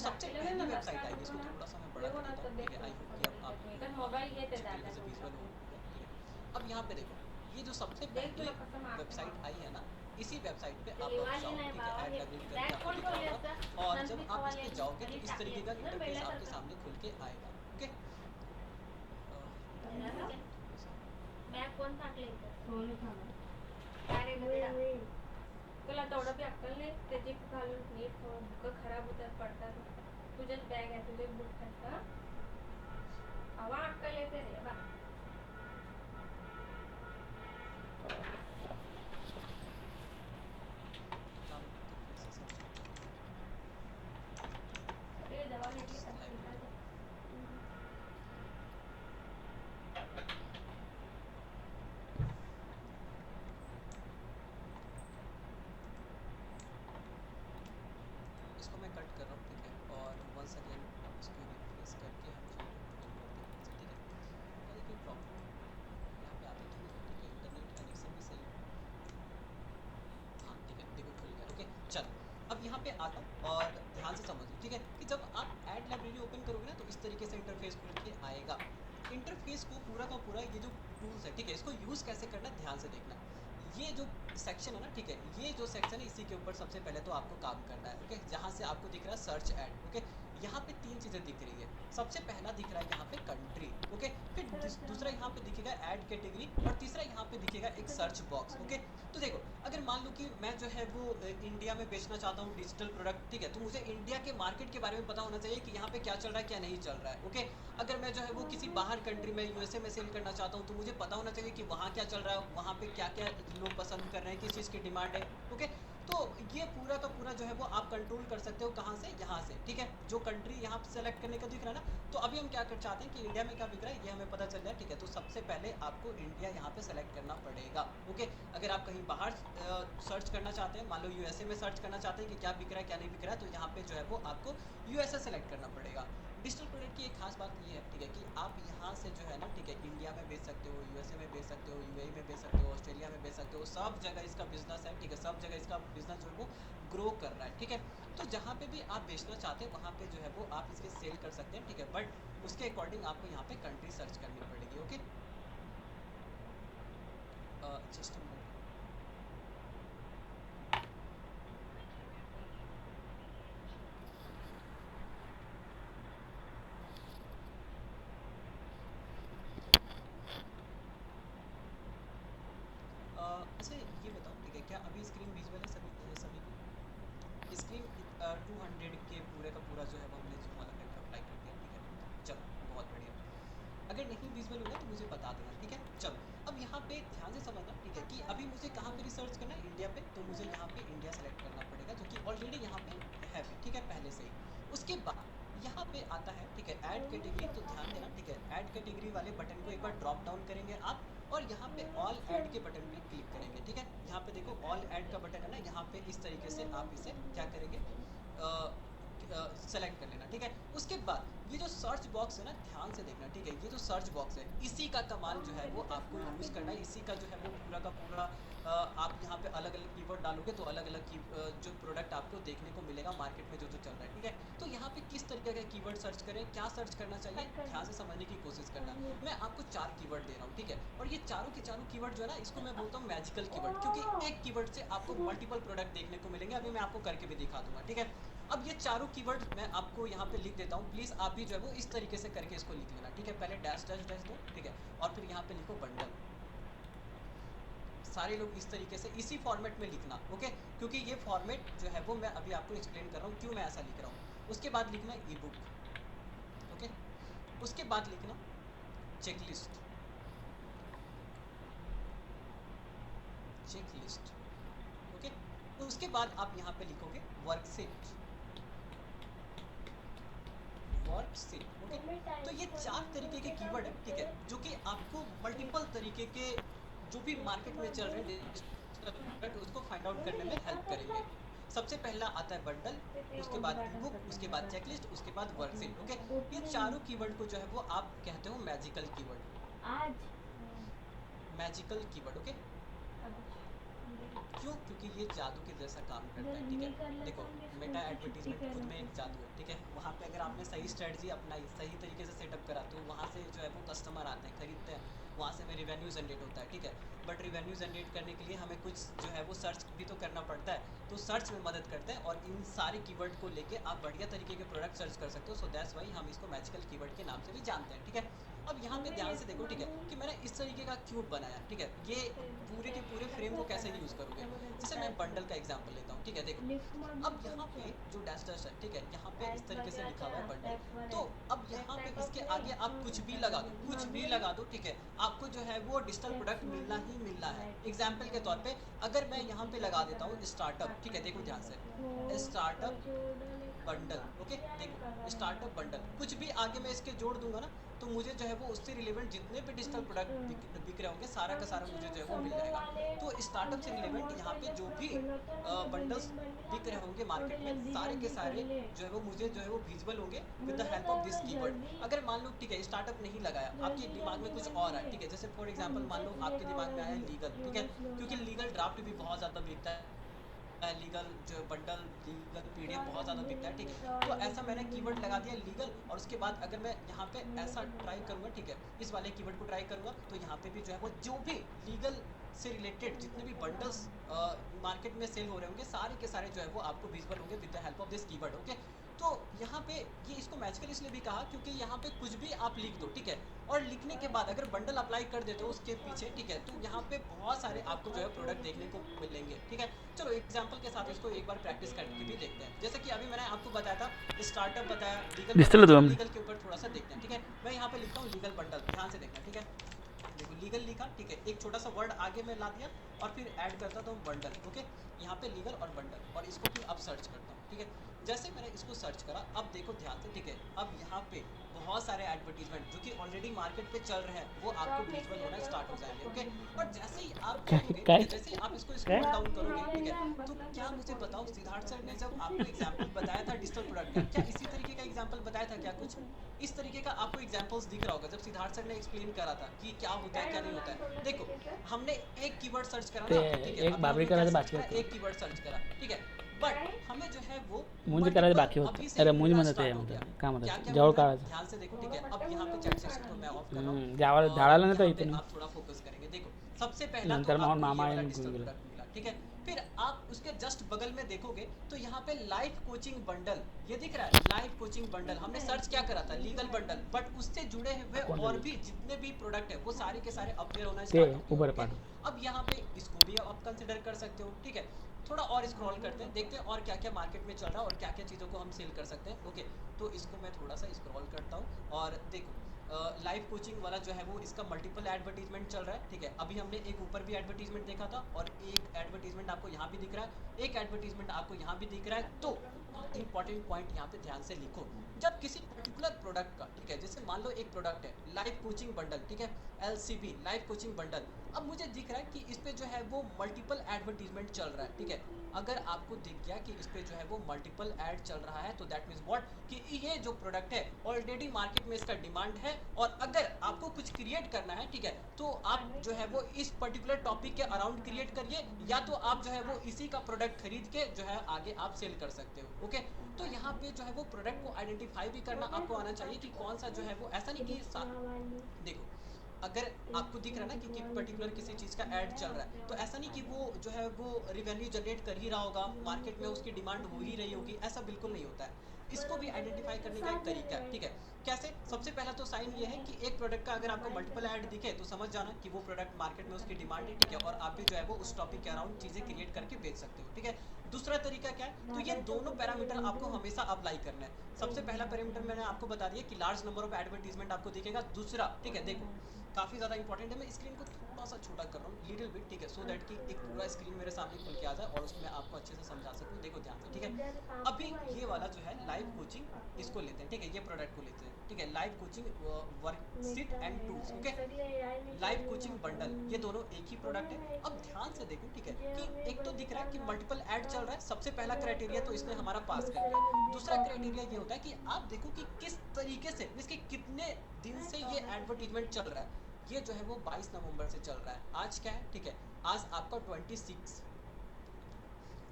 सबसे पहली वेबसाइट आएगी, इसको थोड़ा सा मैं बड़ा कर देता हूँ, ठीक है। आई होप कि अब आपको अच्छी तरीके से विजुअल होगा, ठीक है। अब यहाँ पे देखो, ये जो सबसे पहली वेबसाइट आई है ना, इसी वेबसाइट पे आप अब जाओ, ठीक है। ऐड लाइब्रेरी करके आपको दिख रहा होगा, और जब आप इस पे जाओगे तो इस तरीके का इंटरफेस आपके सामने खुल के आएगा, ओके। थोड़ा सा तुला तेवढं बी अक्कल नाही, त्याची घालून नीट बुक खराब होतात पडतात. तुझ्याच बॅग आहे, तुझे बुक आहेत का? हवा अक्कल येते रे बा. नाम तो फिर से सर्च करता हूँ, अरे दवा घेतली टेक्स्ट का? लाइब्रेरी। इसको मैं कट कर रहा हूँ, ठीक है। और वंस अगेन इसको रिफ्रेश करके हम जो है वो ओपन करते हैं, ठीक है। अरे कोई प्रॉब्लम यहाँ पे आती तो नहीं है, ठीक है। इंटरनेट कनेक्शन भी सही है, हाँ ठीक है। देखो खुल गया, ओके। चलो अब यहाँ पे आता हूँ और ध्यान से समझो, ठीक है, कि जब आप ऐड लाइब्रेरी ओपन करोगे ना तो इस तरीके से इंटरफेस खुल के आएगा। इंटरफेस को पूरा का पूरा ये जो टूल्स है, ठीक है, इसको यूज़ कैसे करना है ध्यान से देखना। ये जो सेक्शन है ना, ठीक है, ये जो सेक्शन है इसी के ऊपर सबसे पहले तो आपको काम करना है, ओके। जहाँ से आपको दिख रहा है सर्च ऐड, ओके। यहाँ पे तीन चीज़ें दिख रही है। सबसे पहला दिख रहा है यहाँ पे कंट्री, ओके। फिर दूसरा यहाँ पे दिखेगा ऐड कैटेगरी, और तीसरा यहाँ पे दिखेगा एक सर्च बॉक्स, ओके। तो देखो, अगर मान लो कि मैं जो है वो इंडिया में बेचना चाहता हूँ डिजिटल प्रोडक्ट, ठीक है, तो मुझे इंडिया के मार्केट के बारे में पता होना चाहिए कि यहाँ पे क्या चल रहा है क्या नहीं चल रहा है, ओके। अगर मैं जो है वो किसी बाहर कंट्री में यूएसए में सेल करना चाहता हूँ तो मुझे पता होना चाहिए कि वहाँ क्या चल रहा है, वहाँ पे क्या क्या लोग पसंद कर रहे हैं, किस चीज़ की डिमांड है, ओके। तो ये पूरा का पूरा जो है वो आप कंट्रोल कर सकते हो, कहाँ से, यहाँ से, ठीक है। जो कंट्री यहाँ पे सेलेक्ट करने का दिख रहा है ना, तो अभी हम क्या कर चाहते हैं कि इंडिया में क्या बिक रहा है ये हमें पता चल जाए, ठीक है। तो सबसे पहले आपको इंडिया यहाँ पे सेलेक्ट करना पड़ेगा, ओके। अगर आप कहीं बाहर सर्च करना चाहते हैं, मान लो यूएसए में सर्च करना चाहते हैं कि क्या बिक रहा है क्या नहीं बिक रहा है, तो यहाँ पे जो है वो आपको यूएसए सेलेक्ट करना पड़ेगा। डिजिटल प्रोडक्ट की एक खास बात ये है, ठीक है, कि आप यहाँ से जो है ना, ठीक है, इंडिया में बेच सकते हो, यूएसए में बेच सकते हो, यूएई में बेच सकते हो, ऑस्ट्रेलिया में बेच सकते हो, सब जगह इसका बिजनेस है, ठीक है। सब जगह इसका बिजनेस जो है वो ग्रो कर रहा है, ठीक है। तो जहाँ पे भी आप बेचना चाहते हैं वहाँ पे जो है वो आप इसके सेल कर सकते हैं, ठीक है। बट उसके अकॉर्डिंग आपको यहाँ पे कंट्री सर्च करनी पड़ेगी, ओके। Just a minute. अच्छा ये बताओ, ठीक है, क्या अभी स्क्रीन विजुअल है सभी को? स्क्रीन 200 के पूरे का पूरा जो है वो हमने जूम वाला फैक्टर अप्लाई कर दिया, ठीक है। चलो बहुत बढ़िया। अगर नहीं विजुअल होगा तो मुझे बता देना, ठीक है। चलो अब यहाँ पे ध्यान से समझना, ठीक है, कि अभी मुझे कहाँ पे रिसर्च करना है, इंडिया पे, तो मुझे यहाँ पे इंडिया सेलेक्ट करना पड़ेगा जो कि ऑलरेडी यहाँ पे है भी, ठीक है, पहले से ही। उसके बाद यहाँ पे आता है, ठीक है, ऐड कैटेगरी। तो ध्यान देना, ठीक है, ऐड कैटेगरी वाले बटन को एक बार ड्रॉप डाउन करेंगे आप, और यहाँ पे ऑल ऐड के बटन पे क्लिक करेंगे, ठीक है। यहाँ पे देखो ऑल ऐड का बटन है ना, यहाँ पे इस तरीके से आप इसे क्या करेंगे, सेलेक्ट कर लेना, ठीक है। उसके बाद ये जो सर्च बॉक्स है ना, ध्यान से देखना, ठीक है, ये जो सर्च बॉक्स है इसी का कमाल जो है वो आपको यूज़ करना है। इसी का जो है वो पूरा का पूरा आप यहाँ पे अलग अलग कीवर्ड डालोगे तो अलग अलग जो प्रोडक्ट आपको देखने को मिलेगा मार्केट में जो जो चल रहा है, ठीक है। तो यहाँ पे किस तरीके का कीवर्ड सर्च करें, क्या सर्च करना चाहिए, ध्यान से समझने की कोशिश करना। मैं आपको 4 कीवर्ड दे रहा हूँ, ठीक है, और ये चारों के चारों कीवर्ड जो है ना, इसको मैं बोलता हूँ मैजिकल कीवर्ड, क्योंकि एक कीवर्ड से आपको मल्टीपल प्रोडक्ट देखने को मिलेंगे। अभी मैं आपको करके भी दिखा दूंगा, ठीक है। अब ये चारों कीवर्ड मैं आपको यहाँ पे लिख देता हूँ, प्लीज़ आप भी जो है वो इस तरीके से करके इसको लिख लेना, ठीक है। पहले डैश डैश डैश दो, ठीक है, और फिर यहाँ पे लिखो बंडल। सारे लोग इस तरीके से इसी फॉर्मेट में लिखना, ओके, क्योंकि ये फॉर्मेट जो है वो मैं अभी आपको एक्सप्लेन कर रहा हूँ क्यों मैं ऐसा लिख रहा हूँ। उसके बाद लिखना ई बुक, ओके। उसके बाद लिखना चेकलिस्ट, चेकलिस्ट, ओके। तो उसके बाद आप यहाँ पे लिखोगे वर्कशीट, वर्कशीट, ओके। तो ये 4 तरीके के कीवर्ड है, ठीक है, जो कि आपको मल्टीपल तरीके के जो भी मार्केट में चल रहे हैं उसको फाइंड आउट करने में हेल्प करेंगे। सबसे पहला आता है बंडल, उसके बाद ई बुक, उसके बाद चेकलिस्ट, उसके बाद वर्कशीट, ओके। ये चारों कीवर्ड को जो है वो आप कहते हो मैजिकल कीवर्ड, आज मैजिकल कीवर्ड, ओके। क्यों? क्योंकि ये जादू के जैसा काम करता है, ठीक है। देखो मेटा एडवर्टीजमेंट खुद में एक जादू है, ठीक है। वहाँ पे अगर आपने सही स्ट्रेटजी अपनाई, सही तरीके से सेटअप करा, तो वहाँ से जो है वो कस्टमर आते हैं, खरीदते हैं, वहाँ से हमें रिवेन्यू जनरेट होता है, ठीक है। बट रिवेन्यू जनरेट करने के लिए हमें कुछ जो है वो सर्च भी तो करना पड़ता है, तो सर्च में मदद करते हैं और इन सारे कीवर्ड को लेके आप बढ़िया तरीके के प्रोडक्ट सर्च कर सकते हो। सो दैट्स वाई हम इसको मैजिकल कीवर्ड के नाम से भी जानते हैं, ठीक है। अब यहाँ पे ध्यान से देखो, ठीक है, कि मैंने इस तरीके का क्यूब बनाया, ठीक है। ये पूरे के पूरे फ्रेम को कैसे यूज़ करोगे? जैसे मैं बंडल का एग्जांपल लेता हूँ, ठीक है। देखो अब यहाँ पे जो डैश डैश है, ठीक है, यहाँ पे इस तरीके से लिखा हुआ है बंडल। तो अब यहाँ पे इसके आगे आप कुछ भी लगा दो, कुछ भी लगा दो, ठीक है, आपको जो है वो डिजिटल प्रोडक्ट मिलना ही मिलना है। एग्जाम्पल के तौर पे अगर मैं यहाँ पे लगा देता हूँ स्टार्टअप, ठीक है, देखो ध्यान से, स्टार्टअप बंडल, ओके। देखो स्टार्टअप बंडल, कुछ भी आगे मैं इसके जोड़ दूंगा ना, तो मुझे जो है वो उससे रिलेवेंट जितने भी डिजिटल प्रोडक्ट बिक रहे होंगे, सारा का सारा मुझे जो है वो मिल जाएगा। तो स्टार्टअप से रिलेवेंट यहाँ पे जो भी बंडल्स बिक रहे होंगे मार्केट में, सारे के सारे जो है वो मुझे जो है वो विजिबल होंगे with the help of this keyword. अगर मान लो, ठीक है, स्टार्टअप नहीं लगाया, आपके दिमाग में कुछ और है, ठीक है। जैसे फॉर एग्जांपल मान लो आपके दिमाग में आया लीगल, ठीक है, क्योंकि लीगल ड्राफ्ट भी बहुत ज़्यादा बिकता है, लीगल जो बंडल, लीगल पीडीएफ बहुत ज़्यादा बिकता है, ठीक है। तो ऐसा मैंने कीवर्ड लगा दिया लीगल, और उसके बाद अगर मैं यहाँ पे ऐसा ट्राई करूँगा, ठीक है, इस वाले कीवर्ड को ट्राई करूँगा, तो यहाँ पे भी जो है वो जो भी लीगल से रिलेटेड जितने भी बंडल्स मार्केट में सेल हो रहे होंगे, सारे के सारे जो है वो आपको विजिबल होंगे with the help of this keyword, okay. तो यहाँ पे ये इसको मैजिकल इसलिए भी कहा क्योंकि यहाँ पे कुछ भी आप लिख दो, ठीक है, और लिखने के बाद अगर बंडल अप्लाई कर देते हो उसके पीछे, ठीक है, तो यहाँ पे बहुत सारे आपको जो है प्रोडक्ट देखने को मिलेंगे, ठीक है। चलो एग्जांपल के साथ इसको एक बार प्रैक्टिस करके भी देखते हैं। जैसे कि अभी मैंने आपको बताया था स्टार्टअप बताया, लीगल डिजिटल बताया, दो चलो हम लीगल के ऊपर थोड़ा सा देखते हैं, ठीक है। मैं यहाँ पे लिखता हूँ लीगल बंडल, ध्यान से देखना, ठीक है। देखो लीगल लिखा, ठीक है, एक छोटा सा वर्ड आगे में ला दिया और फिर ऐड करता था बंडल, ओके। यहाँ पे लीगल और बंडल, और इसको फिर अब सर्च करता हूँ, ठीक है। जैसे मैंने इसको सर्च करा, अब देखो ध्यान से, ठीक है, अब यहाँ पे बहुत सारे एडवर्टीजमेंट जो कि ऑलरेडी मार्केट पे चल रहे हैं वो आपको विजुअल होना स्टार्ट हो जाएंगे, ओके। और जैसे ही आप क्या देखोगे, क्या ठीक है, जैसे ही आप इसको स्क्रॉल डाउन करोगे, ठीक है, तो क्या मुझे बताओ, सिद्धार्थ सर ने जब आपको एग्जांपल बताया था डिजिटल प्रोडक्ट का, क्या इसी तरीके का एग्जांपल बताया था क्या? कुछ इस तरीके का आपको एग्जांपल्स दिख रहा होगा जब सिद्धार्थ सर ने एक्सप्लेन करा था कि क्या होता है क्या नहीं होता है। देखो हमने एक कीवर्ड सर्च करा ना, ठीक है, एक अभी बाबरी हमने क्या करायचं सर्च बाकी करा, होतं एक कीवर्ड सर्च करा, ठीक है, बट हमें जो है वो मुंज करायचं मल्टीपल बाकी अभी होतं से अरे ही मुंज मिलना म्हणत स्टार्ट आहे हो गया। म्हणतात काय क्या म्हणतात क्या जवळ मिल रहा है काढायचं ध्यान से देखो, ठीक है। अब यहाँ पे चैट सेक्शन को मैं ऑफ कर रहा हूँ ज्यावेळेस और झाडाला नाही तर यहाँ पे इथून आप थोड़ा फोकस करेंगे। देखो सबसे पहला तो नंतर मग आपको मामा ये वाला आहे डिजिटल निघून गेला प्रोडक्ट मिला, ठीक है। फिर आप उसके जस्ट बगल में देखोगे तो यहाँ पे लाइफ कोचिंग बंडल ये दिख रहा है, लाइफ कोचिंग बंडल। हमने सर्च क्या करा था, लीगल बंडल, बट उससे जुड़े हुए कोण और झालं? भी जितने भी प्रोडक्ट है वो सारे के सारे अपीयर होना ते स्टार्ट हो गए, उबर ओके। पाठव अब यहाँ पे इसको भी आप कंसिडर कर सकते हो, ठीक है। थोड़ा और स्क्रॉल करते हैं, देखते हैं और क्या क्या मार्केट में चल रहा है और क्या क्या चीज़ों को हम सेल कर सकते हैं, ओके। तो इसको मैं थोड़ा सा स्क्रॉल करता हूँ और देखो लाइव कोचिंग वाला जो है वो इसका मल्टीपल एडवर्टीजमेंट चल रहा है, ठीक है। अभी हमने एक ऊपर भी एडवर्टीजमेंट देखा था और एक एडवर्टीजमेंट आपको यहाँ भी दिख रहा है, एक एडवर्टीजमेंट आपको यहाँ भी दिख रहा है। तो इंपॉर्टेंट पॉइंट यहाँ पे ध्यान से लिखो, जब किसी पर्टिकुलर प्रोडक्ट का, ठीक है, जैसे मान लो एक प्रोडक्ट है लाइव कोचिंग बंडल, ठीक है, LCB लाइव कोचिंग बंडल। अब मुझे दिख रहा है कि इस पे जो है वो मल्टीपल एडवर्टीजमेंट चल रहा है, ठीक है। अगर आपको दिख गया कि इस पे जो है वो मल्टीपल ऐड चल रहा है तो दैट मीन्स व्हाट कि ये जो प्रोडक्ट है ऑलरेडी मार्केट में इसका डिमांड है। और अगर आपको कुछ क्रिएट करना है, ठीक है, तो आप जो है वो इस पर्टिकुलर टॉपिक के अराउंड क्रिएट करिए, या तो आप जो है वो इसी का प्रोडक्ट खरीद के जो है आगे आप सेल कर सकते हो, ओके। तो यहाँ पे जो है वो प्रोडक्ट को आइडेंटिफाई भी करना आपको आना चाहिए कि कौन सा जो है वो, ऐसा नहीं कि देखो अगर आपको दिख रहा है ना कि पर्टिकुलर किसी चीज़ का ऐड चल रहा है, तो ऐसा नहीं कि वो जो है वो रिवेन्यू जनरेट कर ही रहा होगा, मार्केट में उसकी डिमांड हो ही रही होगी, ऐसा बिल्कुल नहीं होता है। इसको भी आइडेंटिफाई करने का एक तरीका है, ठीक है। कैसे? सबसे पहला तो साइन ये है कि एक प्रोडक्ट का अगर आपको मल्टीपल ऐड दिखे तो समझ जाना कि वो प्रोडक्ट मार्केट में उसकी डिमांड है, ठीक है, और आप भी जो है वो उस टॉपिक के अराउंड चीज़ें क्रिएट करके बेच सकते हो, ठीक है। दूसरा तरीका क्या है, तो ये दोनों पैरामीटर आपको हमेशा अप्लाई करना है। सबसे पहला पैरामीटर मैंने आपको बता दिया कि लार्ज नंबर ऑफ एडवर्टीजमेंट आपको दिखेगा। दूसरा, ठीक है, देखो काफ़ी ज़्यादा इंपॉर्टेंट है, मैं स्क्रीन को थोड़ा सा छोटा कर रहा हूँ लिटिल बिट, ठीक है, सो दैट कि एक पूरा स्क्रीन मेरे सामने खुल के आ जाए और उसमें आपको अच्छे से समझा सकूँ। देखो ध्यान से, ठीक है। अभी ये वाला जो है लाइव कोचिंग, इसको लेते हैं, ठीक है, ये प्रोडक्ट को लेते हैं, ठीक है, live coaching worksheet and tools, okay, live coaching bundle, ये दोनों एक ही प्रोडक्ट है। अब ध्यान से देखो, ठीक है, कि एक तो दिख रहा है कि मल्टीपल ऐड चल रहा है, सबसे पहला क्राइटेरिया तो इसने हमारा पास कर दिया। दूसरा क्राइटेरिया ये होता है कि आप देखो कि किस तरीके से, इसके कितने दिन से ये एडवर्टीजमेंट चल रहा है। ये जो है वो 22 नवंबर से चल रहा है, आज क्या है, ठीक है, आज आपका 26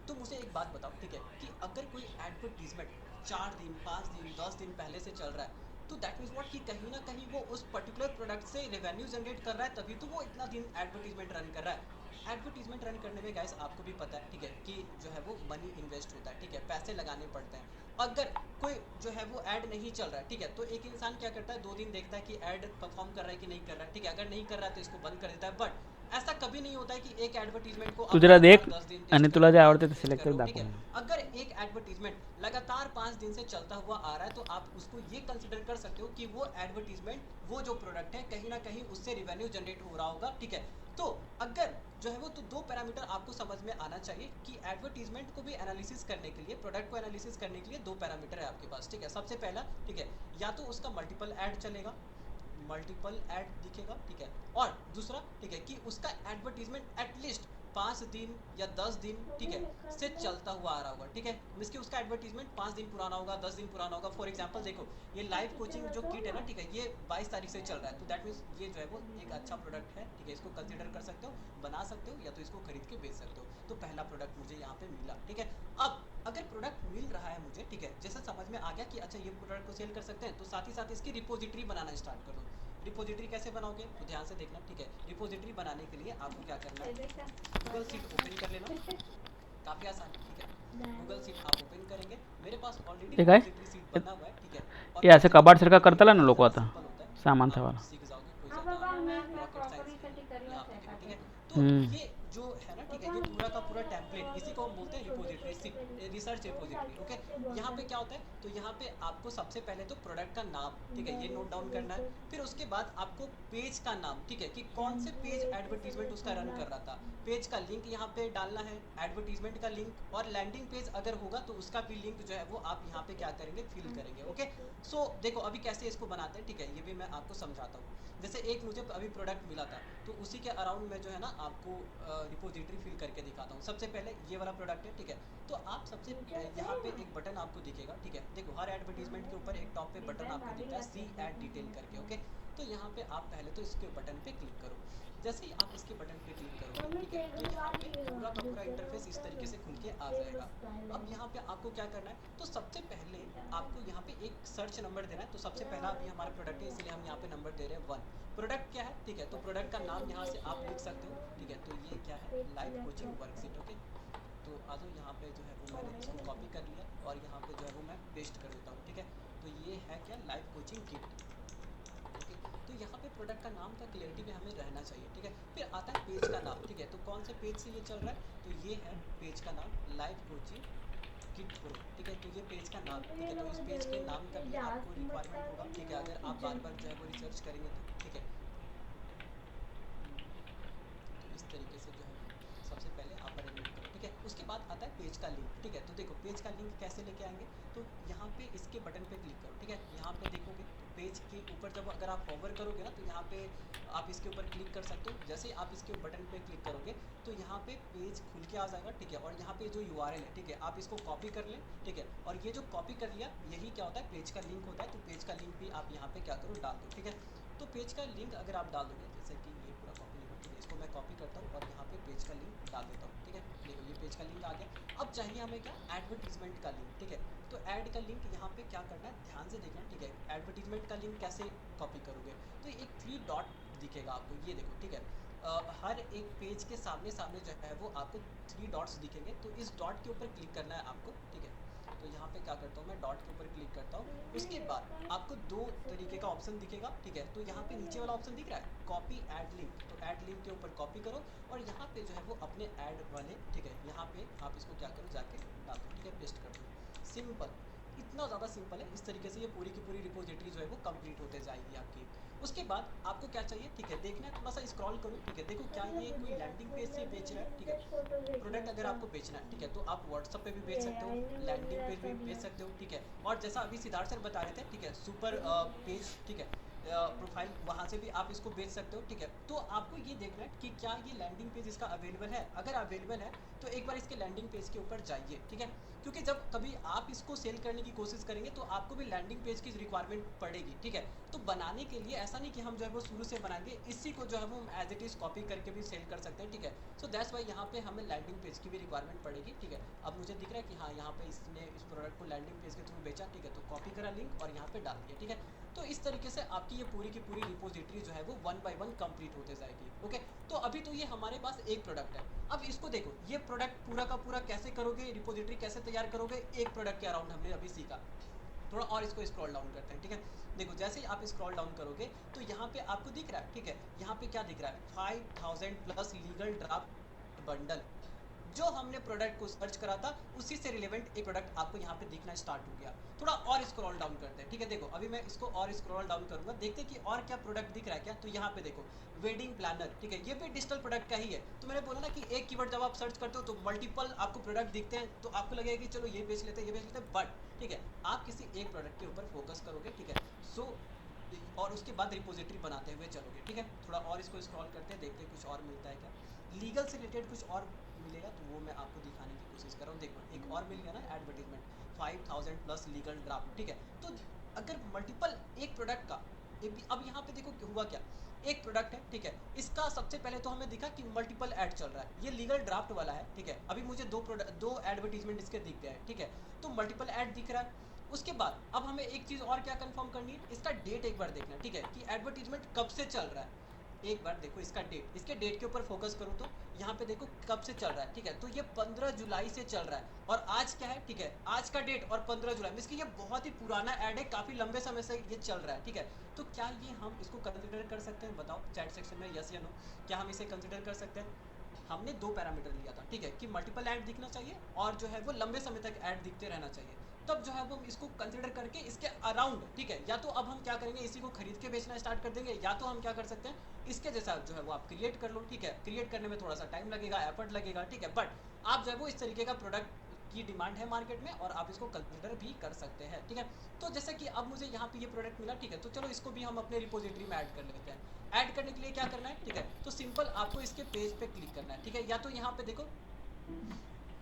तो मुझे एक बात बताओ, ठीक है, कि अगर कोई एडवर्टीजमेंट 4 दिन 5 दिन 10 दिन पहले से चल रहा है, तो दैट मीन्स व्हाट कि कहीं ना कहीं वो उस पर्टिकुलर प्रोडक्ट से रेवेन्यू जनरेट कर रहा है, तभी तो वो इतना दिन एडवर्टीजमेंट रन कर रहा है। एडवर्टीजमेंट रन करने में गाइस आपको भी पता है, ठीक है, कि जो है वो मनी इन्वेस्ट होता है, ठीक है, पैसे लगाने पड़ते हैं। अगर कोई जो है वो ऐड नहीं चल रहा है, ठीक है, तो एक इंसान क्या करता है, 2 दिन देखता है कि ऐड परफॉर्म कर रहा है कि नहीं कर रहा है, ठीक है, अगर नहीं कर रहा है तो इसको बंद कर देता है। बट ऐसा कभी नहीं होता है कि एक एडवर्टीजमेंट को तू आप जरा देख लगातार 10 दिन आणि टेस्ट कर तुला रहे जे हो, 5 आवडते दिन ते टेस्ट सिलेक्ट कर रहे करून हो, ठीक दाखव है। मला. अगर एक एडवर्टीजमेंट लगातार 5 दिन से चलता हुआ आ रहा है, तो आप उसको ये कंसिडर कर सकते हो कि वो एडवर्टीजमेंट, वो जो प्रोडक्ट है कहीं ना कहीं उससे रिवेन्यू जनरेट हो रहा होगा, ठीक है। तो अगर जो है वो, तो 2 पैरामीटर आपको समझ में आना चाहिए कि एडवर्टीजमेंट को भी एनालिसिस करने के लिए, प्रोडक्ट को एनालिसिस करने के लिए 2 पैरामीटर है आपके पास, ठीक है। सबसे पहला, ठीक है, या तो उसका मल्टीपल ऐड चलेगा, मल्टीपल ऐड दिखेगा, ठीक है। और दूसरा, ठीक है, कि उसका एडवर्टीजमेंट एटलीस्ट 5 दिन या 10 दिन, ठीक है, से चलता हुआ आ रहा होगा, ठीक है। मिसके उसका एडवर्टीजमेंट 5 दिन पुराना होगा, 10 दिन पुराना होगा। फॉर एग्जांपल देखो, ये लाइव कोचिंग जो किट है ना, ठीक है, ये 22 तारीख से चल रहा है, तो दैट मीन्स ये जो है वो एक अच्छा प्रोडक्ट है, ठीक है, इसको कंसिडर कर सकते हो, बना सकते हो, या तो इसको खरीद के बेच सकते हो। तो पहला प्रोडक्ट मुझे यहाँ पे मिला, ठीक है। अब अगर प्रोडक्ट मिल रहा है मुझे, ठीक है, जैसे समझ में आ गया कि अच्छा ये प्रोडक्ट को सेल कर सकते हैं, तो साथ ही साथ इसकी रिपोजिटरी बनाना स्टार्ट कर दो। रिपोजिटरी कैसे बनाओगे, तो ध्यान से देखना, ठीक है। रिपोजिटरी बनाने के लिए आपको क्या करना है, गूगल शीट ओपन कर लेना, काफ़ी आसान है, ठीक है। गूगल शीट आप ओपन करेंगे, मेरे पास ऑलरेडी हे काय रिपोजिटरी शीट बना हुआ है, ठीक है। और हे असं कैसे कबाड बनाते सारखं हैं, करताला ना ये लोक ज़रा आता सिंपल होता है, सामान आप ठेवायला. सीख जाओगे, कोई हाँ ज़्यादा बाबा मैं रॉकेट साइंस क्रॉकरीसाठी नहीं है करूँच यहाँ आहे पे, का ठीक है। ते. तो हम्म. ये जो है ना, ठीक है, ये पूरा का पूरा टेम्पलेट, इसी को हम बोलते हैं repository sheet, research repository, okay. यहाँ पे क्या होता है, तो यहाँ पे आपको सबसे पहले तो प्रोडक्ट का नाम, ठीक है, ये नोट डाउन करना है। फिर उसके बाद आपको पेज का नाम, ठीक है, कि कौन से पेज एडवर्टीजमेंट उसका रन कर रहा था, पेज का लिंक यहाँ पे डालना है, एडवर्टीजमेंट का लिंक, और लैंडिंग पेज अगर होगा तो उसका भी लिंक जो है वो आप यहाँ पे क्या करेंगे, फिल करेंगे, ओके। सो देखो अभी कैसे इसको बनाते हैं, ठीक है, ये भी मैं आपको समझाता हूँ। जैसे एक मुझे अभी प्रोडक्ट मिला था, तो उसी के अराउंड में जो है ना आपको रिपोजिटरी फिल करके दिखाता हूँ। सबसे पहले ये वाला प्रोडक्ट है, ठीक है। तो आप सबसे यहाँ पे एक बटन आपको दिखेगा, ठीक है, देखो हर एडवर्टीजमेंट के ऊपर एक टॉप पे बटन आपको दिखता है, सी एड डिटेल करके, ओके। तो यहाँ पे आप पहले तो इसके बटन पे क्लिक करो। जैसे ही आप इसके बटन पे क्लिक करोगे, ठीक है, तो यहाँ पे पूरा का पूरा इंटरफेस इस तरीके से खुल के आ जाएगा। अब यहाँ पे आपको क्या करना है, तो सबसे पहले आपको यहाँ पे एक सर्च नंबर देना है। तो सबसे पहला अभी हमारा प्रोडक्ट है, इसलिए हम यहाँ पे नंबर दे रहे हैं 1। प्रोडक्ट क्या है, ठीक है, तो प्रोडक्ट का नाम यहाँ से आप लिख सकते हो, ठीक है। तो ये क्या है, लाइव कोचिंग वर्कशीट, ओके। तो आ जाओ, यहाँ पे जो है वो मैंने इसको कॉपी कर लिया, और यहाँ पे जो है वो मैं पेस्ट कर देता हूँ, ठीक है। तो ये है क्या, लाइव कोचिंग किट, ओके। तो यहाँ पे प्रोडक्ट का नाम का क्लियरिटी में हमें रहना चाहिए, ठीक है। फिर आता है पेज का नाम, ठीक है, तो कौन से पेज से ये चल रहा है, तो ये है पेज का नाम, लाइव कोचिंग किट प्रो, ठीक है। तो ये पेज का नाम, ठीक है, तो इस पेज के नाम का भी आपको रिक्वायरमेंट होगा, ठीक है, अगर आप बार बार जो है वो रिसर्च करेंगे तो, ठीक है। तो इस तरीके से जो है सबसे पहले आप अरेंजमेंट करो, ठीक है। उसके बाद आता है पेज का लिंक, ठीक है। तो देखो पेज का लिंक कैसे लेके आएंगे, तो यहाँ पे इसके बटन पे क्लिक करो, ठीक है। यहाँ पे देखोगे तो पेज के ऊपर जब अगर आप होवर करोगे ना, तो यहाँ पे आप इसके ऊपर क्लिक कर सकते हो। जैसे आप इसके बटन पे क्लिक करोगे तो यहाँ पे पेज खुल के आ जाएगा, ठीक है। और यहाँ पे जो URL है, ठीक है, आप इसको कॉपी कर लें, ठीक है। और ये जो कॉपी कर लिया, यही क्या होता है, पेज का लिंक होता है। तो पेज का लिंक भी आप यहाँ पे क्या करो, डाल दो, ठीक है। तो पेज का लिंक अगर आप डाल दोगे, जैसे कि ये पूरा कॉपी लिंक, ठीक है, इसको मैं कॉपी करता हूँ और यहाँ पे पेज का लिंक डाल देता हूँ, ठीक है। देखो ये पेज का लिंक आ गया। अब चाहिए हमें क्या, एडवर्टीजमेंट का लिंक, ठीक है। तो ऐड का लिंक यहाँ पे क्या करना है, ध्यान से देखना, ठीक है। एडवर्टीजमेंट का लिंक कैसे कॉपी करोगे, तो एक 3 डॉट दिखेगा आपको, ये देखो, ठीक है। हर एक पेज के सामने सामने जो है वो आपको 3 डॉट्स दिखेंगे। तो इस डॉट के ऊपर क्लिक करना है आपको, ठीक है। तो यहाँ पे क्या करता हूँ मैं, डॉट के ऊपर क्लिक करता हूँ। उसके बाद आपको 2 तरीके का ऑप्शन दिखेगा, ठीक है। तो यहाँ पे नीचे वाला ऑप्शन दिख रहा है, कॉपी ऐड लिंक, तो ऐड लिंक के ऊपर कॉपी करो, और यहाँ पे जो है वो अपने ऐड वाले, ठीक है, यहाँ पे आप इसको क्या करो, जाके डाल दो, ठीक है, पेस्ट कर दो। सिंपल, इतना ज़्यादा सिंपल है। इस तरीके से ये पूरी की पूरी रिपोजिटरी जो है वो कंप्लीट होते जाएगी आपकी। उसके बाद आपको क्या चाहिए, ठीक है, देखना है, थोड़ा सा स्क्रॉल करो, ठीक है। देखो क्या ये कोई लैंडिंग पेज से बेच रहा है, ठीक है। प्रोडक्ट अगर आपको बेचना है, ठीक है, तो आप व्हाट्सअप पे भी बेच सकते हो, लैंडिंग पेज भी बेच सकते हो, ठीक है। और जैसा अभी सिद्धार्थ सर बता रहे थे, ठीक है, सुपर पेज, ठीक है, प्रोफाइल, वहाँ से भी आप इसको बेच सकते हो, ठीक है। तो आपको ये देखना है कि क्या ये लैंडिंग पेज इसका अवेलेबल है। अगर अवेलेबल है तो एक बार इसके लैंडिंग पेज के ऊपर जाइए, ठीक है। क्योंकि जब कभी आप इसको सेल करने की कोशिश करेंगे तो आपको भी लैंडिंग पेज की रिक्वायरमेंट पड़ेगी, ठीक है। तो बनाने के लिए ऐसा नहीं कि हम जो है वो शुरू से बनाएंगे, इसी को जो है वो एज इट इज़ कॉपी करके भी सेल कर सकते हैं, ठीक है। सो दैट्स वाई यहाँ पे हमें लैंडिंग पेज की भी रिक्वायरमेंट पड़ेगी, ठीक है। अब मुझे दिख रहा है कि हाँ यहाँ पे इसने इस प्रोडक्ट को लैंडिंग पेज के थ्रू बेचा, ठीक है। तो कॉपी करा लिंक और यहाँ पे डाल दिया, ठीक है। तो इस तरीके से आपकी ये पूरी की पूरी रिपोजिटरी जो है वो 1 बाय 1 कंप्लीट होते जाएगी, ओके। तो अभी तो ये हमारे पास एक प्रोडक्ट है। अब इसको देखो, ये प्रोडक्ट पूरा का पूरा कैसे करोगे, रिपोजिटरी कैसे तैयार करोगे, एक प्रोडक्ट के अराउंड हमने अभी सीखा। थोड़ा और इसको स्क्रॉल डाउन करते हैं, ठीक है। देखो जैसे ही आप स्क्रॉल डाउन करोगे तो यहाँ पे आपको दिख रहा है, ठीक है। यहाँ पे क्या दिख रहा है, 5000 प्लस लीगल ड्राफ्ट बंडल। जो हमने प्रोडक्ट को सर्च करा था उसी से रिलेवेंट एक प्रोडक्ट आपको यहाँ पे दिखना स्टार्ट हो गया। थोड़ा और स्क्रॉल डाउन करते हैं, ठीक है। देखो अभी मैं इसको और स्क्रॉल डाउन करूंगा, देखते हैं कि और क्या प्रोडक्ट दिख रहा है क्या। तो यहाँ पे देखो वेडिंग प्लानर, ठीक है। ये भी डिजिटल प्रोडक्ट का ही है। तो मैंने बोला ना कि एक कीवर्ड जब आप सर्च करते हो तो मल्टीपल आपको प्रोडक्ट दिखते हैं, तो आपको लगेगा कि चलो ये बेच लेते हैं, ये बेच लेते हैं, बट ठीक है आप किसी एक प्रोडक्ट के ऊपर फोकस करोगे, ठीक है। सो और उसके बाद रिपोजिटरी बनाते हुए चलोगे, ठीक है। थोड़ा और इसको स्क्रॉल करते हैं, देखते हैं कुछ और मिलता है क्या। लीगल से रिलेटेड कुछ और मिलेगा तो वो मैं आपको दिखाने की कोशिश कर रहा हूँ। देखो एक और मिल गया ना एडवर्टीजमेंट, 5000 प्लस लीगल ड्राफ्ट, ठीक है। तो अगर मल्टीपल एक प्रोडक्ट का अब यहाँ पे देखो हुआ क्या, एक प्रोडक्ट है, ठीक है। इसका सबसे पहले तो हमें दिखा कि मल्टीपल ऐड चल रहा है, ये लीगल ड्राफ्ट वाला है, ठीक है। अभी मुझे दो एडवर्टीजमेंट इसके दिख गए हैं, ठीक है। तो मल्टीपल ऐड दिख रहा है। उसके बाद अब हमें एक चीज़ और क्या कंफर्म करनी है, इसका डेट एक बार देखना है, ठीक है, कि एडवर्टीजमेंट कब से चल रहा है। एक बार देखो इसका डेट, इसके डेट के ऊपर फोकस करो तो यहाँ पे देखो कब से चल रहा है, ठीक है। तो ये 15 जुलाई से चल रहा है और आज क्या है, ठीक है, आज का डेट और 15 जुलाई मीन्स कि ये बहुत ही पुराना ऐड है, काफ़ी लंबे समय से ये चल रहा है, ठीक है। तो क्या ये हम इसको कंसिडर कर सकते हैं, बताओ चैट सेक्शन में यस या नो, क्या हम इसे कंसिडर कर सकते हैं। हमने दो पैरामीटर लिया था, ठीक है, कि मल्टीपल ऐड दिखना चाहिए और जो है वो लंबे समय तक ऐड दिखते रहना चाहिए। तब जो है वो इसको कंसिडर करके इसके अराउंड, ठीक है, या तो अब हम क्या करेंगे इसी को खरीद के बेचना स्टार्ट कर देंगे, या तो हम क्या कर सकते हैं इसके जैसा जो है वो आप क्रिएट कर लो, ठीक है। क्रिएट करने में थोड़ा सा टाइम लगेगा, एफर्ट लगेगा, ठीक है, बट आप जो है वो इस तरीके का प्रोडक्ट की डिमांड है मार्केट में और आप इसको कंसिडर भी कर सकते हैं, ठीक है। तो जैसे कि अब मुझे यहाँ पे ये प्रोडक्ट मिला, ठीक है, तो चलो इसको भी हम अपने रिपोजिटरी में ऐड कर लेते हैं। ऐड करने के लिए क्या करना है, ठीक है, तो सिंपल आपको इसके पेज पे क्लिक करना है, ठीक है। या तो यहाँ पे देखो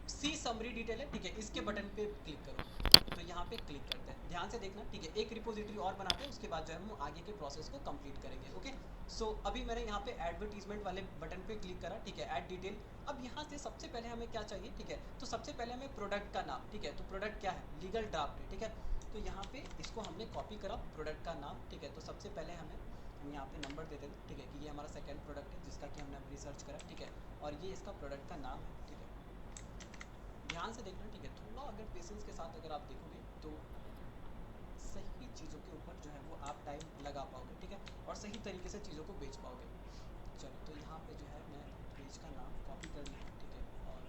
सी समरी डिटेल है, ठीक है, इसके बटन पे क्लिक करो। तो यहाँ पे क्लिक करते हैं, ध्यान से देखना, ठीक है। एक रिपोजिटरी और बनाते हैं, उसके बाद जो है हम आगे के प्रोसेस को कंप्लीट करेंगे, ओके। सो अभी मैंने यहाँ पे एडवर्टीजमेंट वाले बटन पे क्लिक करा, ठीक है, ऐड डिटेल। अब यहाँ से सबसे पहले हमें क्या चाहिए, ठीक है, तो सबसे पहले हमें प्रोडक्ट का नाम, ठीक है, तो प्रोडक्ट क्या है, लीगल ड्राफ्ट है, ठीक है। तो यहाँ पे इसको हमने कॉपी करा प्रोडक्ट का नाम, ठीक है। तो सबसे पहले हम यहाँ पे नंबर दे देते हैं, ठीक है, कि ये हमारा सेकेंड प्रोडक्ट है जिसका कि हमने अभी रिसर्च करा, ठीक है। और ये इसका प्रोडक्ट का नाम है, ठीक है। ध्यान से देखना, ठीक है, थोड़ा अगर पेशेंस के साथ अगर आप देखोगे तो सही चीज़ों के ऊपर जो है वो आप टाइम लगा पाओगे, ठीक है, और सही तरीके से चीज़ों को बेच पाओगे। चलो तो यहाँ पे जो है मैं पेज का नाम कॉपी कर लिया, ठीक है, और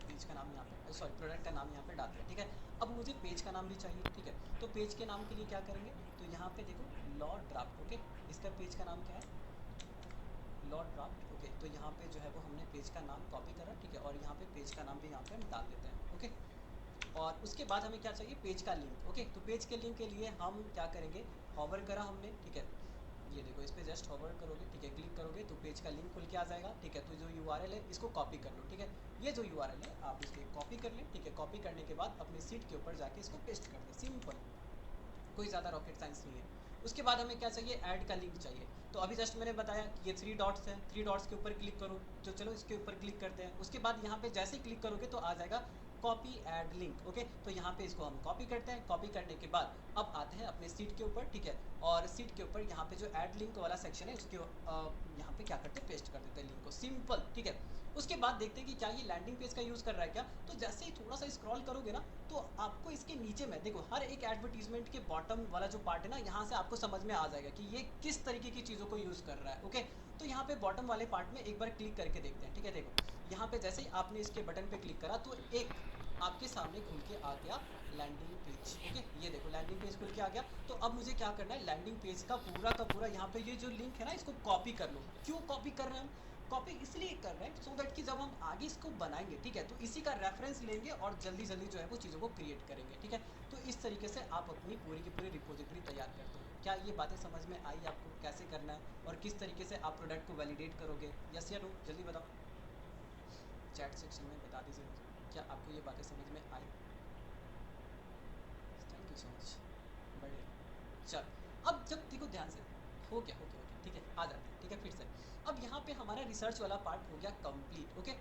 पेज का नाम यहाँ पे सॉरी प्रोडक्ट का नाम यहाँ पे डाल दिया, ठीक है। अब मुझे पेज का नाम भी चाहिए, ठीक है। तो पेज के नाम के लिए क्या करेंगे, तो यहाँ पे देखो लॉ ड्राफ्ट, ओके, इसका पेज का नाम क्या है, लॉ ड्राफ्ट, ओके। तो यहाँ पे जो है वो हमने पेज का नाम कॉपी करा, ठीक है, और यहाँ पे पेज का नाम भी यहाँ पे हम डाल देते हैं, ओके। और उसके बाद हमें क्या चाहिए, पेज का लिंक, ओके। तो पेज के लिंक के लिए हम क्या करेंगे, हॉवर करा हमने, ठीक है, ये देखो इस पर जस्ट हॉवर करोगे, ठीक है, क्लिक करोगे तो पेज का लिंक खुल के आ जाएगा, ठीक है। तो जो URL है इसको कॉपी कर लो, ठीक है। ये जो URL है आप इसको कॉपी कर लें, ठीक है। कॉपी करने के बाद अपनी सीट के ऊपर जाके इसको पेस्ट कर दें, सिंपल, कोई ज़्यादा रॉकेट साइंस नहीं है। उसके बाद हमें क्या चाहिए, ऐड का लिंक चाहिए। तो अभी जस्ट मैंने बताया कि ये 3 डॉट्स हैं, 3 डॉट्स के ऊपर क्लिक करो, तो चलो इसके ऊपर क्लिक करते हैं। उसके बाद यहाँ पे जैसे ही क्लिक करोगे तो आ जाएगा कॉपी ऐड लिंक, ओके। तो यहाँ पे इसको हम कॉपी करते हैं। कॉपी करने के बाद अब आते हैं अपने सीट के ऊपर, ठीक है, और सीट के ऊपर यहाँ पे जो ऐड लिंक वाला सेक्शन है उसके यहाँ पे क्या करते हैं, पेस्ट कर देते हैं लिंक को, सिंपल, ठीक है। उसके बाद देखते हैं कि क्या ये लैंडिंग पेज का यूज़ कर रहा है क्या। तो जैसे ही थोड़ा सा स्क्रॉल करोगे ना तो आपको इसके नीचे में देखो हर एक एडवर्टीजमेंट के बॉटम वाला जो पार्ट है ना, यहाँ से आपको समझ में आ जाएगा कि ये किस तरीके की चीज़ों को यूज़ कर रहा है, ओके। तो यहाँ पे बॉटम वाले पार्ट में एक बार क्लिक करके देखते हैं, ठीक है। देखो यहाँ पे जैसे ही आपने इसके बटन पे क्लिक करा तो एक आपके सामने खुल के आ गया लैंडिंग पेज, ओके। ये देखो लैंडिंग पेज खुल के आ गया। तो अब मुझे क्या करना है, लैंडिंग पेज का पूरा यहाँ पे ये जो लिंक है ना इसको कॉपी कर लो। क्यों कॉपी कर रहे हैं हम, कॉपी इसलिए कर रहे हैं सो दैट कि जब हम आगे इसको बनाएंगे, ठीक है, तो इसी का रेफरेंस लेंगे और जल्दी जल्दी जो है वो चीज़ों को क्रिएट करेंगे, ठीक है। तो इस तरीके से आप अपनी पूरी की पूरी रिपोजिटरी तैयार करते हो। क्या ये बातें समझ में आई आपको, कैसे करना है और किस तरीके से आप प्रोडक्ट को वैलिडेट करोगे? यस या नो, जल्दी बताओ, चैट सेक्शन में बता दीजिए मुझे, क्या आपको ये बातें समझ में आई? थैंक यू सो मच, बढ़िया। चल अब जब देखो ध्यान से, हो गया, ओके ओके, ठीक है, आ जाते हैं, ठीक है, फिर से। अब यहाँ पे हमारा रिसर्च वाला पार्ट हो गया कंप्लीट, ओके।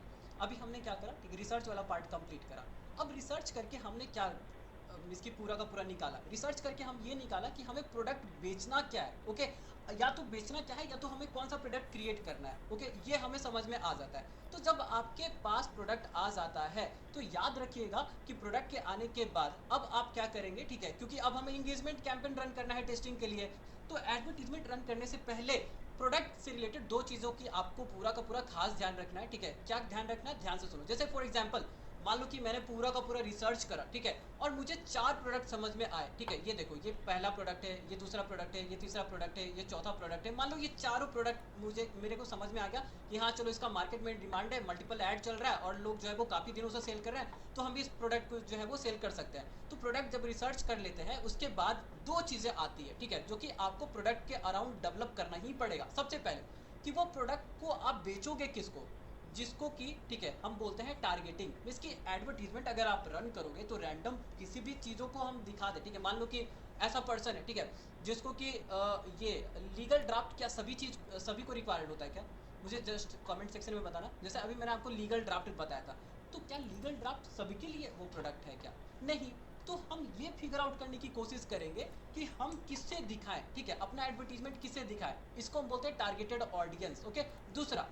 अभी हमने क्या करा, ठीक है, रिसर्च वाला पार्ट कंप्लीट करा। अब रिसर्च करके हमने क्या इसकी पूरा का पूरा निकाला, रिसर्च करके हम ये निकाला कि हमें प्रोडक्ट बेचना क्या है, ओके। या तो बेचना क्या है या तो हमें कौन सा प्रोडक्ट क्रिएट करना है, ओके, ये हमें समझ में आ जाता है। तो जब आपके पास प्रोडक्ट आ जाता है तो याद रखिएगा कि प्रोडक्ट के आने के बाद अब आप क्या करेंगे, ठीक है, क्योंकि अब हमें इंगेजमेंट कैंपेन रन करना है टेस्टिंग के लिए। तो एडवर्टीजमेंट रन करने से पहले प्रोडक्ट से रिलेटेड दो चीज़ों की आपको पूरा का पूरा खास ध्यान रखना है, ठीक है। क्या ध्यान रखना है, ध्यान से सुनो। जैसे फॉर एग्जांपल मान लो कि मैंने पूरा का पूरा रिसर्च करा, ठीक है, और मुझे 4 प्रोडक्ट समझ में आए, ठीक है, ये देखो, ये पहला प्रोडक्ट है, ये दूसरा प्रोडक्ट है, ये तीसरा प्रोडक्ट है, ये चौथा प्रोडक्ट है। मान लो ये चारों प्रोडक्ट मेरे को समझ में आ गया कि हाँ चलो इसका मार्केट में डिमांड है, मल्टीपल ऐड चल रहा है और लोग जो है वो काफ़ी दिनों से सेल कर रहे हैं, तो हम इस प्रोडक्ट को जो है वो सेल कर सकते हैं। तो प्रोडक्ट जब रिसर्च कर लेते हैं उसके बाद दो चीज़ें आती है, ठीक है, जो कि आपको प्रोडक्ट के अराउंड डेवलप करना ही पड़ेगा। सबसे पहले कि वो प्रोडक्ट को आप बेचोगे किसको, जिसको कि, ठीक है, हम बोलते हैं टारगेटिंग। इसकी एडवर्टीजमेंट अगर आप रन करोगे तो रैंडम किसी भी चीज़ों को हम दिखा दे, ठीक है। मान लो कि ऐसा पर्सन है, ठीक है, जिसको कि ये लीगल ड्राफ्ट, क्या सभी चीज़ सभी को रिक्वायर्ड होता है क्या? मुझे जस्ट कमेंट सेक्शन में बताना। जैसे अभी मैंने आपको लीगल ड्राफ्ट बताया था, तो क्या लीगल ड्राफ्ट सभी के लिए वो प्रोडक्ट है क्या? नहीं। तो हम ये फिगर आउट करने की कोशिश करेंगे कि हम किससे दिखाएं, ठीक है, अपना एडवर्टीजमेंट किससे दिखाएं। इसको हम बोलते हैं टारगेटेड ऑडियंस, ओके। दूसरा,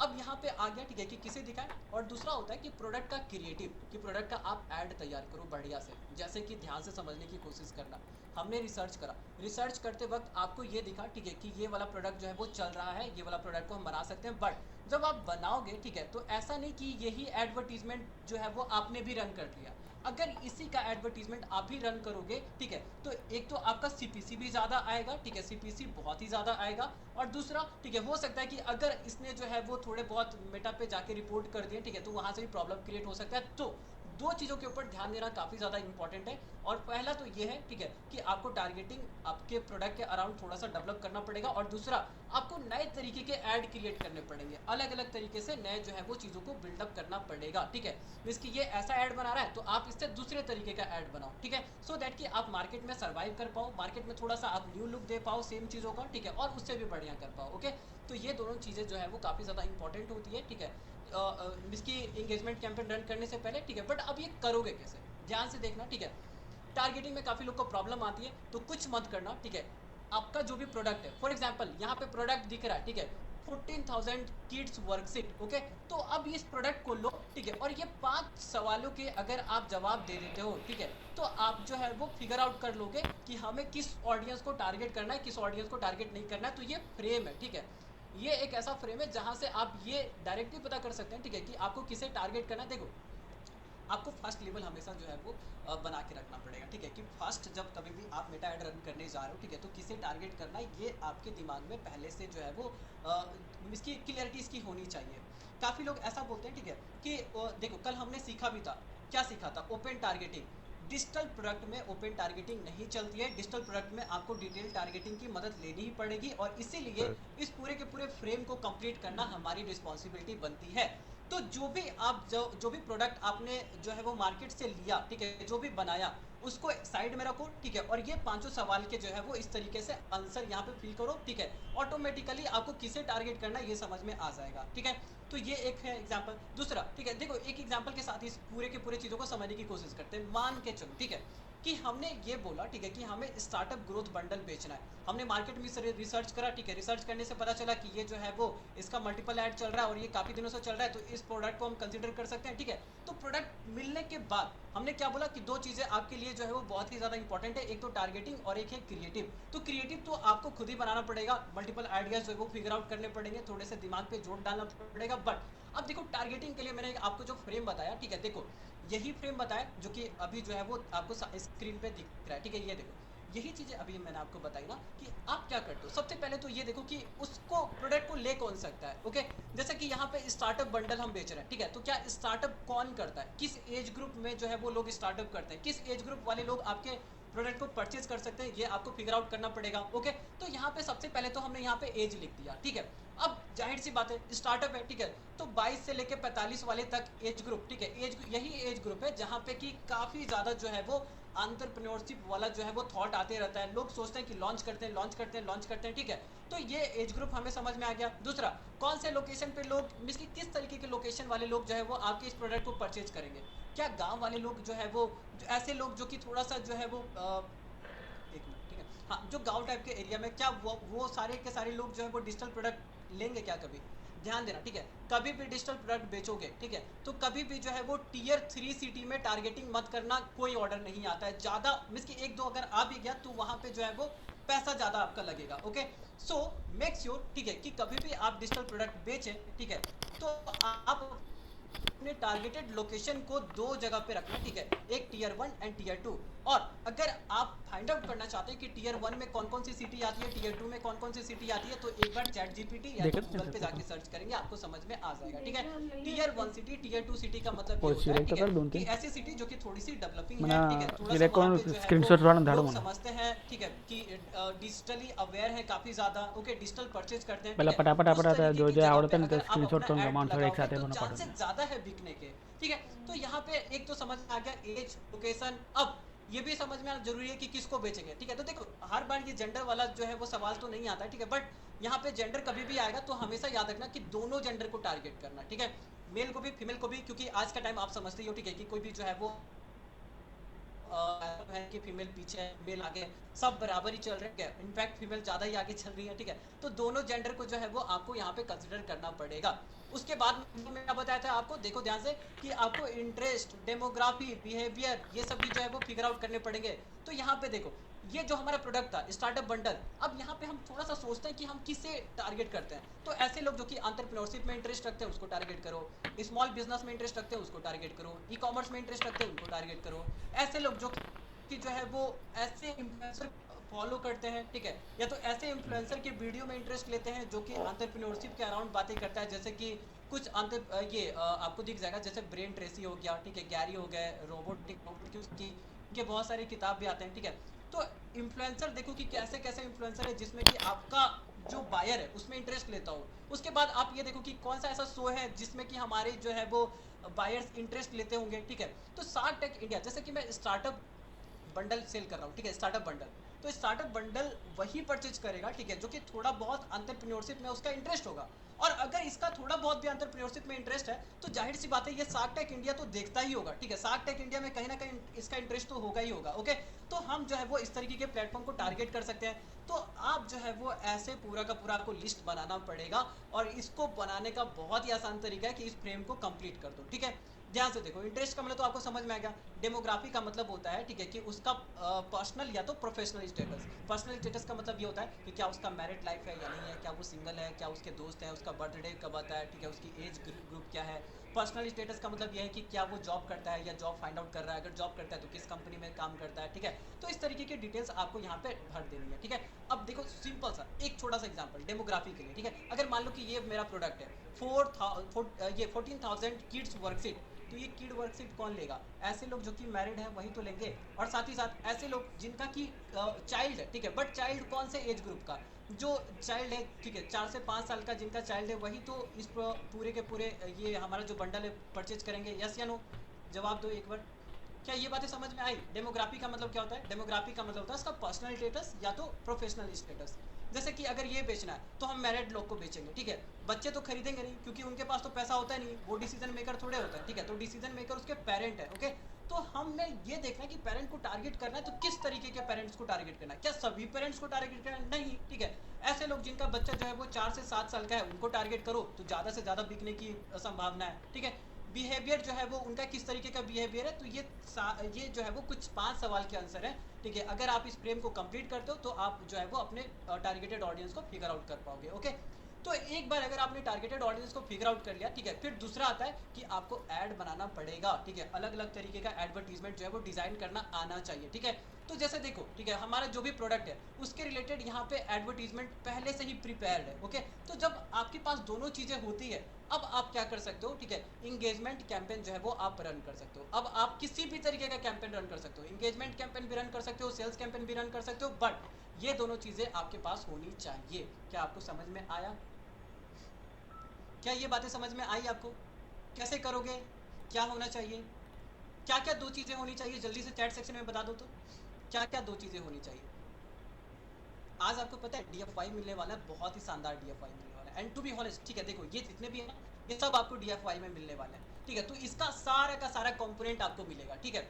अब यहाँ पे आ गया, ठीक है, कि किसे दिखाएं। और दूसरा होता है कि प्रोडक्ट का क्रिएटिव, कि प्रोडक्ट का आप ऐड तैयार करो बढ़िया से। जैसे कि ध्यान से समझने की कोशिश करना। हमने रिसर्च करा, रिसर्च करते वक्त आपको ये दिखा, ठीक है, कि ये वाला प्रोडक्ट जो है वो चल रहा है, ये वाला प्रोडक्ट को हम बना सकते हैं। बट जब आप बनाओगे, ठीक है, तो ऐसा नहीं कि यही एडवर्टीजमेंट जो है वो आपने भी रन कर लिया। अगर इसी का एडवर्टीजमेंट आप भी रन करोगे, ठीक है, तो एक तो आपका सीपीसी भी ज़्यादा आएगा, ठीक है, सीपीसी बहुत ही ज़्यादा आएगा। और दूसरा, ठीक है, हो सकता है कि अगर इसने जो है वो थोड़े बहुत मेटा पे जाके रिपोर्ट कर दिए, ठीक है, तो वहाँ से भी प्रॉब्लम क्रिएट हो सकता है। तो दो चीज़ों के ऊपर ध्यान देना काफ़ी ज़्यादा इंपॉर्टेंट है। और पहला तो ये है, ठीक है, कि आपको टारगेटिंग आपके प्रोडक्ट के अराउंड थोड़ा सा डेवलप करना पड़ेगा। और दूसरा, आपको नए तरीके के ऐड क्रिएट करने पड़ेंगे, अलग अलग तरीके से नए जो है वो चीज़ों को बिल्डअप करना पड़ेगा, ठीक है। इसकी ये ऐसा ऐड बना रहा है तो आप इससे दूसरे तरीके का ऐड बनाओ, ठीक है, सो दैट कि आप मार्केट में सर्वाइव कर पाओ, मार्केट में थोड़ा सा आप न्यू लुक दे पाओ सेम चीज़ों का, ठीक है, और उससे भी बढ़िया कर पाओ, ओके। तो ये दोनों चीज़ें जो है वो काफ़ी ज़्यादा इंपॉर्टेंट होती है, ठीक है, इसकी इंगेजमेंट कैंपेन रन करने से पहले, ठीक है। बट अब ये करोगे कैसे, ध्यान से देखना, ठीक है। टारगेटिंग में काफ़ी लोग को प्रॉब्लम आती है, तो कुछ मत करना, ठीक है। आपका जो भी प्रोडक्ट है, फॉर एग्जांपल यहाँ पे प्रोडक्ट दिख रहा है, ठीक है, 14,000 किड्स वर्कशीट, ओके। तो अब इस प्रोडक्ट को लो, ठीक है, और ये 5 सवालों के अगर आप जवाब दे देते हो, ठीक है, तो आप जो है वो फिगर आउट कर लोगे कि हमें किस ऑडियंस को टारगेट करना है, किस ऑडियंस को टारगेट नहीं करना है। तो ये फ्रेम है, ठीक है, ये एक ऐसा फ्रेम है जहाँ से आप ये डायरेक्टली पता कर सकते हैं, ठीक है, कि आपको किसे टारगेट करना है। देखो, आपको फर्स्ट लेवल हमेशा जो है वो बना के रखना पड़ेगा, ठीक है, कि फर्स्ट जब कभी भी आप मेटा ऐड रन करने जा रहे हो, ठीक है, तो किसे टारगेट करना है ये आपके दिमाग में पहले से जो है वो इसकी क्लियरिटी इसकी होनी चाहिए। काफ़ी लोग ऐसा बोलते हैं, ठीक है, कि देखो कल हमने सीखा भी था, क्या सीखा था, ओपन टारगेटिंग। डिजिटल प्रोडक्ट में ओपन टारगेटिंग नहीं चलती है, डिजिटल प्रोडक्ट में आपको डिटेल टारगेटिंग की मदद लेनी ही पड़ेगी। और इसीलिए इस पूरे के पूरे फ्रेम को कंप्लीट करना हमारी रिस्पॉन्सिबिलिटी बनती है। तो जो भी आप जो भी प्रोडक्ट आपने जो है वो मार्केट से लिया, ठीक है, जो भी बनाया उसको साइड में रखो, ठीक है, और ये पांचों सवाल के जो है वो इस तरीके से आंसर यहाँ पे फिल करो, ठीक है। ऑटोमेटिकली आपको किसे टारगेट करना है ये समझ में आ जाएगा, ठीक है। तो ये एक है एग्जाम्पल। दूसरा, ठीक है, देखो एक एग्जाम्पल के साथ इस पूरे के पूरे चीज़ों को समझने की कोशिश करते हैं। मान के चलो, ठीक है, कि हमने ये बोला, ठीक है, कि हमें स्टार्टअप ग्रोथ बंडल बेचना है। हमने मार्केट में रिसर्च करा, ठीक है, रिसर्च करने से पता चला कि ये जो है वो इसका मल्टीपल ऐड चल रहा है और ये काफ़ी दिनों से चल रहा है, तो इस प्रोडक्ट को हम कंसिडर कर सकते हैं, ठीक है। तो प्रोडक्ट मिलने के बाद हमने क्या बोला कि दो चीज़ें आपके लिए जो है वो बहुत ही ज़्यादा इंपॉर्टेंट है, एक तो टारगेटिंग और एक है क्रिएटिव। तो क्रिएटिव तो आपको खुद ही बनाना पड़ेगा, मल्टीपल आइडियाज जो है वो फिगर आउट करने पड़ेंगे, थोड़े से दिमाग पे जोर डालना पड़ेगा। बट अब देखो टारगेटिंग के लिए मैंने आपको जो फ्रेम बताया, ठीक है, देखो यही फ्रेम बताया जो कि अभी जो है वो आपको स्क्रीन पे दिख रहा है, ठीक है, ये देखो यही चीज़ें अभी मैंने आपको बताई ना कि आप क्या करते हो। सबसे पहले तो ये देखो कि उसको प्रोडक्ट को ले कौन सकता है। ओके, जैसे कि यहाँ पे स्टार्टअप बंडल हम बेच रहे हैं, ठीक है, तो क्या स्टार्टअप कौन करता है, किस एज ग्रुप में जो है वो लोग स्टार्टअप करते हैं, किस एज ग्रुप वाले लोग आपके प्रोडक्ट को परचेज कर सकते हैं, ये आपको फिगर आउट करना पड़ेगा। ओके, तो यहाँ पे सबसे पहले तो हमने यहाँ पे एज लिख दिया, ठीक है। अब जाहिर सी बात है स्टार्टअप है, ठीक है, तो 22 से लेकर 45 वाले तक एज ग्रुप, ठीक है, यही एज ग्रुप है जहाँ पे कि काफ़ी ज़्यादा जो है वो एंटरप्रेन्योरशिप वाला जो है वो थॉट आते रहता है। लोग सोचते हैं कि लॉन्च करते हैं, लॉन्च करते हैं, लॉन्च करते हैं, ठीक है। तो ये एज ग्रुप हमें समझ में आ गया। दूसरा, कौन से लोकेशन पे लोग, मीन्स कि किस तरीके के लोकेशन वाले लोग जो है वो आपके इस प्रोडक्ट को परचेज करेंगे। क्या गांव वाले लोग जो है वो, जो ऐसे लोग जो कि थोड़ा सा जो है वो एक मिनट, ठीक है, हाँ, जो गांव टाइप के एरिया में, क्या वो सारे के सारे लोग जो है वो डिजिटल प्रोडक्ट लेंगे क्या कभी। ध्यान देना, ठीक है, कभी भी डिजिटल प्रोडक्ट बेचोगे, ठीक है, तो कभी भी जो है वो टियर 3 सिटी में टारगेटिंग मत करना। कोई ऑर्डर नहीं आता है ज़्यादा, मीन्स कि एक दो अगर आ भी गया तो वहाँ पे जो है वो पैसा ज़्यादा आपका लगेगा। ओके, सो मेक श्योर, ठीक है, कि कभी भी आप डिजिटल प्रोडक्ट बेचें, ठीक है, तो आप अपने टारगेटेड लोकेशन को दो जगह पे रखना, ठीक है, एक टियर 1 एंड टियर 2। और अगर आप फाइंड आउट करना चाहते हैं कि टियर 1 में कौन कौन सी सिटी आती है, टियर 2 में कौन कौन सी सिटी आती है, तो एक बार चैट जीपीटी या तो गूगल पे जाके सर्च करेंगे, आपको समझ में आ जाएगा, ठीक है। टियर 1 सिटी, टियर 2 सिटी का मतलब ये होता है, ठीक है, कि ऐसी सिटी जो कि थोड़ी सी डेवलपिंग है, ठीक है, थोड़ा सा वहाँ पे जो है वो लोग समझते हैं, ठीक है, कि डिजिटली अवेयर है काफ़ी ज़्यादा। ओके, डिजिटल परचेज करते हैं, ठीक है, उस तरीके की जगह पे अगर आप अपना ऐड लगाओगे तो चांसेस ज़्यादा है बिकने के, ठीक है। तो यहाँ पे एक तो समझ में आ गया एज, लोकेशन। अब ये भी समझ में आना जरूरी है कि किसको बेचेंगे, ठीक है। तो देखो हर बार ये जेंडर वाला जो है वो सवाल तो नहीं आता है, ठीक है, बट यहाँ पे जेंडर कभी भी आएगा तो हमेशा याद रखना कि दोनों जेंडर को टारगेट करना, ठीक है, मेल को भी फीमेल को भी, क्योंकि आज का टाइम आप समझते ही हो, ठीक है, कि कोई भी जो है वो है कि फीमेल पीछे है, मेल आगे, सब बराबर ही चल रहे हैं, इनफैक्ट फीमेल ज़्यादा ही आगे चल रही है, ठीक है। तो दोनों जेंडर को जो है वो आपको यहाँ पे कंसिडर करना पड़ेगा। उसके बाद मैंने क्या बताया था आपको, देखो ध्यान से, कि आपको इंटरेस्ट, डेमोग्राफी, बिहेवियर, ये सब भी जो है वो फिगर आउट करने पड़ेंगे। तो यहाँ पे देखो, ये जो हमारा प्रोडक्ट था स्टार्टअप बंडल, अब यहाँ पे हम थोड़ा सा सोचते हैं कि हम किससे टारगेट करते हैं। तो ऐसे लोग जो कि एंटरप्रेन्योरशिप में इंटरेस्ट रखते हैं उसको टारगेट करो, स्मॉल बिजनेस में इंटरेस्ट रखते हैं उसको टारगेट करो, ई कॉमर्स में इंटरेस्ट रखते हैं उनको टारगेट करो। ऐसे लोग जो कि जो है वो ऐसे इन्फ्लुएंसर फॉलो करते हैं, ठीक है, या तो ऐसे इन्फ्लुएंसर के वीडियो में इंटरेस्ट लेते हैं जो कि एंटरप्रेन्योरशिप के अराउंड बातें करता है, जैसे कि कुछ आपको दिख जाएगा, जैसे ब्रेन ट्रेसी हो गया, ठीक है, गैरी हो गए, रोबोटिक की के बहुत सारी किताब भी आते हैं, ठीक है। तो इन्फ्लुएंसर देखो कि कैसे कैसे इन्फ्लुएंसर है जिसमें कि आपका जो बायर है उसमें इंटरेस्ट लेता हो। उसके बाद आप ये देखो कि कौन सा ऐसा शो है जिसमें कि हमारे जो है वो बायर्स इंटरेस्ट लेते होंगे, ठीक है। तो शार्क टैंक इंडिया, जैसे कि मैं स्टार्टअप बंडल सेल कर रहा हूँ, ठीक है, स्टार्टअप बंडल, तो स्टार्टअप बंडल वही परचेज करेगा, ठीक है, जो कि थोड़ा बहुत एंटरप्रेन्योरशिप में उसका इंटरेस्ट होगा। और अगर इसका थोड़ा बहुत भी एंटरप्रेन्योरशिप में इंटरेस्ट है तो जाहिर सी बात है ये शार्क टैंक इंडिया तो देखता ही होगा, ठीक है, शार्क टैंक इंडिया में कहीं ना कहीं इसका इंटरेस्ट तो होगा ही होगा। ओके, तो हम जो है वो इस तरीके के प्लेटफॉर्म को टारगेट कर सकते हैं। तो आप जो है वो ऐसे पूरा का पूरा आपको लिस्ट बनाना पड़ेगा, और इसको बनाने का बहुत ही आसान तरीका है कि इस फ्रेम को कंप्लीट कर दो, ठीक है। ध्यान से देखो, इंटरेस्ट का मतलब तो आपको समझ में आ गया। डेमोग्राफी का मतलब होता है, ठीक है, कि उसका पर्सनल या तो प्रोफेशनल स्टेटस। पर्सनल स्टेटस का मतलब ये होता है कि क्या उसका मैरिड लाइफ है या नहीं है, क्या वो सिंगल है, क्या उसके दोस्त हैं, उसका बर्थडे कब आता है, ठीक है, उसकी एज ग्रुप क्या है। पर्सनल स्टेटस का मतलब ये है कि क्या वो जॉब करता है या जॉब फाइंड आउट कर रहा है, अगर जॉब करता है तो किस कंपनी में काम करता है, ठीक है। तो इस तरीके की डिटेल्स आपको यहाँ पे भर देनी है, ठीक है। अब देखो सिंपल सा एक छोटा सा एग्जांपल डेमोग्राफी के लिए, ठीक है। अगर मान लो कि ये मेरा प्रोडक्ट है 14,000 किड्स वर्कशीट, तो ये किड वर्कशीट कौन लेगा, ऐसे लोग जो कि मैरिड है वही तो लेंगे। और साथ ही साथ ऐसे लोग जिनका कि चाइल्ड है, ठीक है, बट चाइल्ड कौन से एज ग्रुप का, जो चाइल्ड है, ठीक है, 4 से 5 साल का जिनका चाइल्ड है वही तो इस पूरे के पूरे ये हमारा जो बंडल है परचेज करेंगे। यस या नो, जवाब दो एक बार। क्या ये बातें समझ में आई। डेमोग्राफी का मतलब क्या होता है, डेमोग्राफी का मतलब होता है इसका पर्सनल स्टेटस या तो प्रोफेशनल स्टेटस। जैसे कि अगर ये बेचना है तो हम मैरिड लोग को बेचेंगे, ठीक है, बच्चे तो खरीदेंगे नहीं क्योंकि उनके पास तो पैसा होता है नहीं, वो डिसीजन मेकर थोड़े होता है, ठीक है, तो डिसीजन मेकर उसके पेरेंट है। ओके, तो हमें ये देखना है कि पेरेंट को टारगेट करना है, तो किस तरीके के पेरेंट्स को टारगेट करना है, क्या सभी पेरेंट्स को टारगेट करना है, नहीं, ठीक है। ऐसे लोग जिनका बच्चा जो है वो 4 से 7 साल का है उनको टारगेट करो तो ज़्यादा से ज़्यादा बिकने की संभावना है, ठीक है। बिहेवियर जो है वो उनका किस तरीके का बिहेवियर है, तो ये जो है वो कुछ 5 सवाल के आंसर है, ठीक है। अगर आप इस फ्रेम को कंप्लीट करते हो तो आप जो है वो अपने टारगेटेड ऑडियंस को फिगर आउट कर पाओगे। ओके, तो एक बार अगर आपने टारगेटेड ऑडियंस को फिगर आउट कर लिया, ठीक है, फिर दूसरा आता है कि आपको ऐड बनाना पड़ेगा, ठीक है, अलग अलग तरीके का एडवर्टीजमेंट जो है वो डिजाइन करना आना चाहिए, ठीक है। तो जैसे देखो, ठीक है, हमारा जो भी प्रोडक्ट है उसके रिलेटेड यहाँ पे एडवर्टीजमेंट पहले से ही प्रिपेयर्ड है, ओके। तो जब आपके पास दोनों चीजें होती है, अब आप क्या कर सकते हो, ठीक है, इंगेजमेंट कैंपेन जो है वो आप रन कर सकते हो। अब आप किसी भी तरीके का कैंपेन रन कर सकते हो, इंगेजमेंट कैंपेन भी रन कर सकते हो, सेल्स कैंपेन भी रन कर सकते हो, बट ये दोनों चीजें आपके पास होनी चाहिए। क्या आपको समझ में आया? क्या ये बातें समझ में आई आपको? कैसे करोगे, क्या होना चाहिए, क्या क्या दो चीजें होनी चाहिए, जल्दी से चैट सेक्शन में बता दो तो, क्या क्या दो चीजें होनी चाहिए। आज आपको पता है DFY मिलने वाला है, बहुत ही शानदार DFY मिलने वाला है, एंड टू बी ऑनेस्ट, ठीक है, देखो ये जितने भी है ना, ये सब आपको DFY में मिलने वाला है, ठीक है। तो इसका सारा का सारा कंपोनेंट आपको मिलेगा, ठीक है।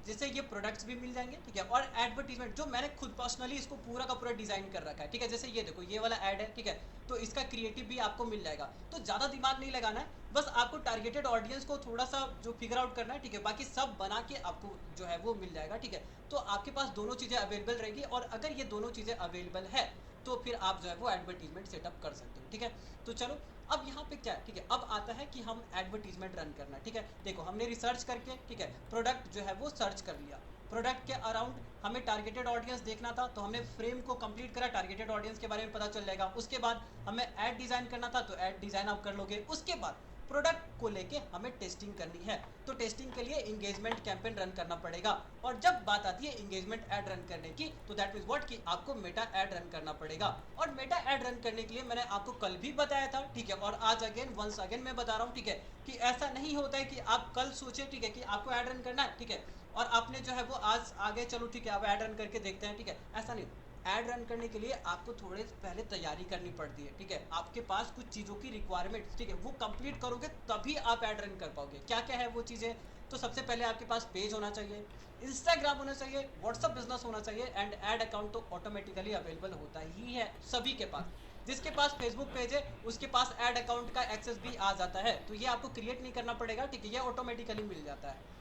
जैसे ये प्रोडक्ट्स भी मिल जाएंगे, ठीक है, और एडवर्टीजमेंट जो मैंने खुद पर्सनली इसको पूरा का पूरा डिजाइन कर रखा है, ठीक है। जैसे ये देखो, ये वाला ऐड है, ठीक है, तो इसका क्रिएटिव भी आपको मिल जाएगा। तो ज़्यादा दिमाग नहीं लगाना है, बस आपको टारगेटेड ऑडियंस को थोड़ा सा जो फिगर आउट करना है, ठीक है, बाकी सब बना के आपको जो है वो मिल जाएगा, ठीक है। तो आपके पास दोनों चीज़ें अवेलेबल रहेगी, और अगर ये दोनों चीज़ें अवेलेबल है तो फिर आप जो है वो एडवर्टीजमेंट सेटअप कर सकते हो, ठीक है। तो चलो, अब यहाँ पे क्या है, ठीक है, अब आता है कि हम एडवर्टीजमेंट रन करना, ठीक है। देखो, हमने रिसर्च करके, ठीक है, प्रोडक्ट जो है वो सर्च कर लिया, प्रोडक्ट के अराउंड हमें टारगेटेड ऑडियंस देखना था, तो हमने फ्रेम को कंप्लीट करा, टारगेटेड ऑडियंस के बारे में पता चल जाएगा। उसके बाद हमें ऐड डिजाइन करना था, तो ऐड डिजाइन आप कर लोगे। उसके बाद प्रोडक्ट को लेके हमें टेस्टिंग करनी है, तो टेस्टिंग के लिए इंगेजमेंट कैंपेन रन करना पड़ेगा। और जब बात आती है इंगेजमेंट ऐड रन करने की, तो दैट मीन्स व्हाट, कि आपको मेटा ऐड रन करना पड़ेगा। और मेटा ऐड रन करने के लिए मैंने आपको कल भी बताया था, ठीक है, और आज अगेन वंस अगेन मैं बता रहा हूँ, ठीक है, कि ऐसा नहीं होता है कि आप कल सोचे, ठीक है, कि आपको ऐड रन करना है, ठीक है, और आपने जो है वो आज आगे चलो ठीक है अब ऐड रन करके देखते हैं, ठीक है, ऐसा नहीं। ऐड रन करने के लिए आपको थोड़े पहले तैयारी करनी पड़ती है, ठीक है। आपके पास कुछ चीज़ों की रिक्वायरमेंट, ठीक है, वो कंप्लीट करोगे तभी आप ऐड रन कर पाओगे। क्या क्या है वो चीज़ें? तो सबसे पहले आपके पास पेज होना चाहिए, इंस्टाग्राम होना चाहिए, व्हाट्सअप बिजनेस होना चाहिए, एंड ऐड अकाउंट तो ऑटोमेटिकली अवेलेबल होता ही है सभी के पास। जिसके पास फेसबुक पेज है उसके पास ऐड अकाउंट का एक्सेस भी आ जाता है, तो ये आपको क्रिएट नहीं करना पड़ेगा, ठीक है, ये ऑटोमेटिकली मिल जाता है।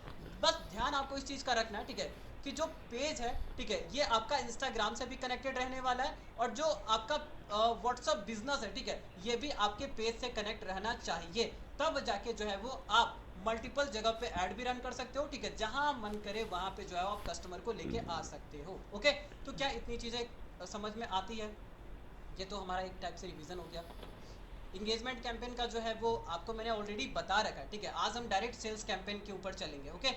बस ध्यान आपको इस चीज़ का रखना है, ठीक है, कि जो पेज है, ठीक है, ये आपका इंस्टाग्राम से भी कनेक्टेड रहने वाला है, और जो आपका व्हाट्सअप बिजनेस है, ठीक है, ये भी आपके पेज से कनेक्ट रहना चाहिए। तब जाके जो है वो आप मल्टीपल जगह पे ऐड भी रन कर सकते हो, ठीक है, जहां मन करे वहां पे जो है आप कस्टमर को लेके आ सकते हो, ओके। तो क्या इतनी चीज़ें समझ में आती है? ये तो हमारा एक टाइप से रिवीजन हो गया। इंगेजमेंट कैंपेन का जो है वो आपको मैंने ऑलरेडी बता रखा है, ठीक है। आज हम डायरेक्ट सेल्स कैंपेन के ऊपर चलेंगे, ओके।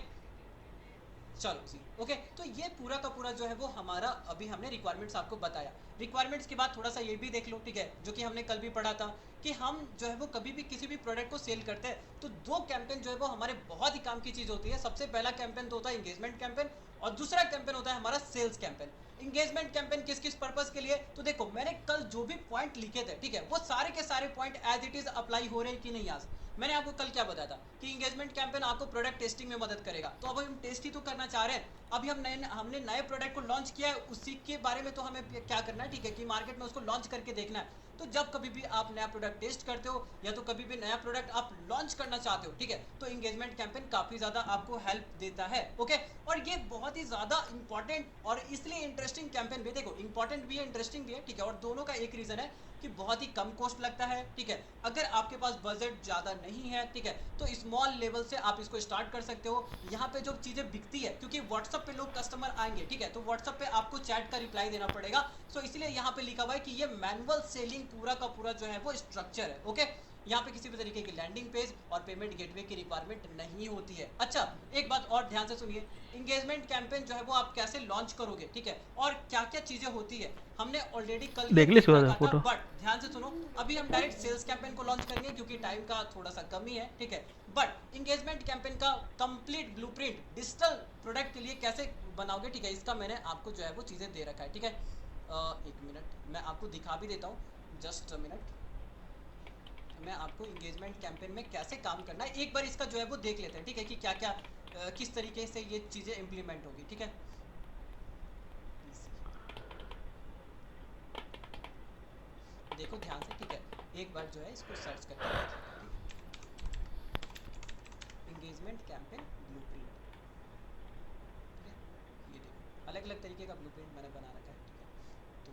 चलो जी, ओके। तो ये पूरा का पूरा जो है वो हमारा, अभी हमने रिक्वायरमेंट्स आपको बताया। रिक्वायरमेंट्स के बाद थोड़ा सा ये भी देख लो, ठीक है, जो कि हमने कल भी पढ़ा था, कि हम जो है वो कभी भी किसी भी प्रोडक्ट को सेल करते हैं तो दो कैंपेन जो है वो हमारे बहुत ही काम की चीज़ होती है। सबसे पहला कैंपेन तो होता है इंगेजमेंट कैंपेन, और दूसरा कैंपेन होता है हमारा सेल्स कैंपेन। इंगेजमेंट कैंपेन किस किस पर्पस के लिए, तो देखो मैंने कल जो भी पॉइंट लिखे थे, ठीक है, वो सारे के सारे point as it is apply हो रहे हैं कि नहीं आज? मैंने आपको कल क्या बताया था कि इंगेजमेंट कैंपेन आपको प्रोडक्ट टेस्टिंग में मदद करेगा, तो अब हम टेस्ट ही तो करना चाह रहे हैं। अभी हमने नए प्रोडक्ट को लॉन्च किया है, उसी के बारे में तो हमें क्या करना है, ठीक है, कि मार्केट में उसको लॉन्च करके देखना है। तो जब कभी भी आप नया प्रोडक्ट टेस्ट करते हो, या तो कभी भी नया प्रोडक्ट आप लॉन्च करना चाहते हो, ठीक है, तो इंगेजमेंट कैंपेन काफ़ी ज़्यादा आपको हेल्प देता है, ओके। और ये बहुत ही ज़्यादा इंपॉर्टेंट और इसलिए इंटरेस्टिंग कैंपेन भी, देखो इंपॉर्टेंट भी है, इंटरेस्टिंग भी है, ठीक है, और दोनों का एक रीज़न है कि बहुत ही कम कॉस्ट लगता है, ठीक है। अगर आपके पास बजट ज़्यादा नहीं है, ठीक है, तो स्मॉल लेवल से आप इसको स्टार्ट कर सकते हो। यहाँ पे जो चीज़ें बिकती है, क्योंकि व्हाट्सअप पे लोग कस्टमर आएंगे, ठीक है, तो व्हाट्सअप पे आपको चैट का रिप्लाई देना पड़ेगा, सो इसलिए यहाँ पे लिखा हुआ है कि ये मैनुअल सेलिंग पूरा का पूरा जो है वो स्ट्रक्चर है, ओके। यहाँ पे किसी भी तरीके की लैंडिंग पेज और पेमेंट गेटवे की रिक्वायरमेंट नहीं होती है। अच्छा, एक बात और ध्यान से सुनिए, इंगेजमेंट कैंपेन जो है वो आप कैसे लॉन्च करोगे, ठीक है, और क्या क्या चीज़ें होती है, हमने ऑलरेडी कल ये देख ली देख इसके बाद रखा था। फोटो। बट ध्यान से सुनो, अभी हम डायरेक्ट सेल्स कैंपेन को लॉन्च करेंगे क्योंकि टाइम का थोड़ा सा कमी है, ठीक है। बट इंगेजमेंट कैंपेन का कंप्लीट ब्लूप्रिंट डिजिटल प्रोडक्ट के लिए कैसे बनाओगे, ठीक है, इसका मैंने आपको जो है वो चीज़ें दे रखा है, ठीक है। एक मिनट, मैं आपको दिखा भी देता हूँ, जस्ट अ मिनट। मैं आपको इंगेजमेंट कैंपेन में कैसे काम करना है एक बार इसका जो है वो देख लेते हैं, ठीक है, कि क्या क्या किस तरीके से ये चीज़ें इम्प्लीमेंट होगी, ठीक है। देखो ध्यान से, ठीक है, एक बार जो है इसको सर्च करके देख लेते हैं, ठीक है। इंगेजमेंट कैंपेन ब्लूप्रिंट, ठीक है, ये देखो अलग अलग तरीके का ब्लूप्रिंट मैंने बना रखा है, ठीक है। तो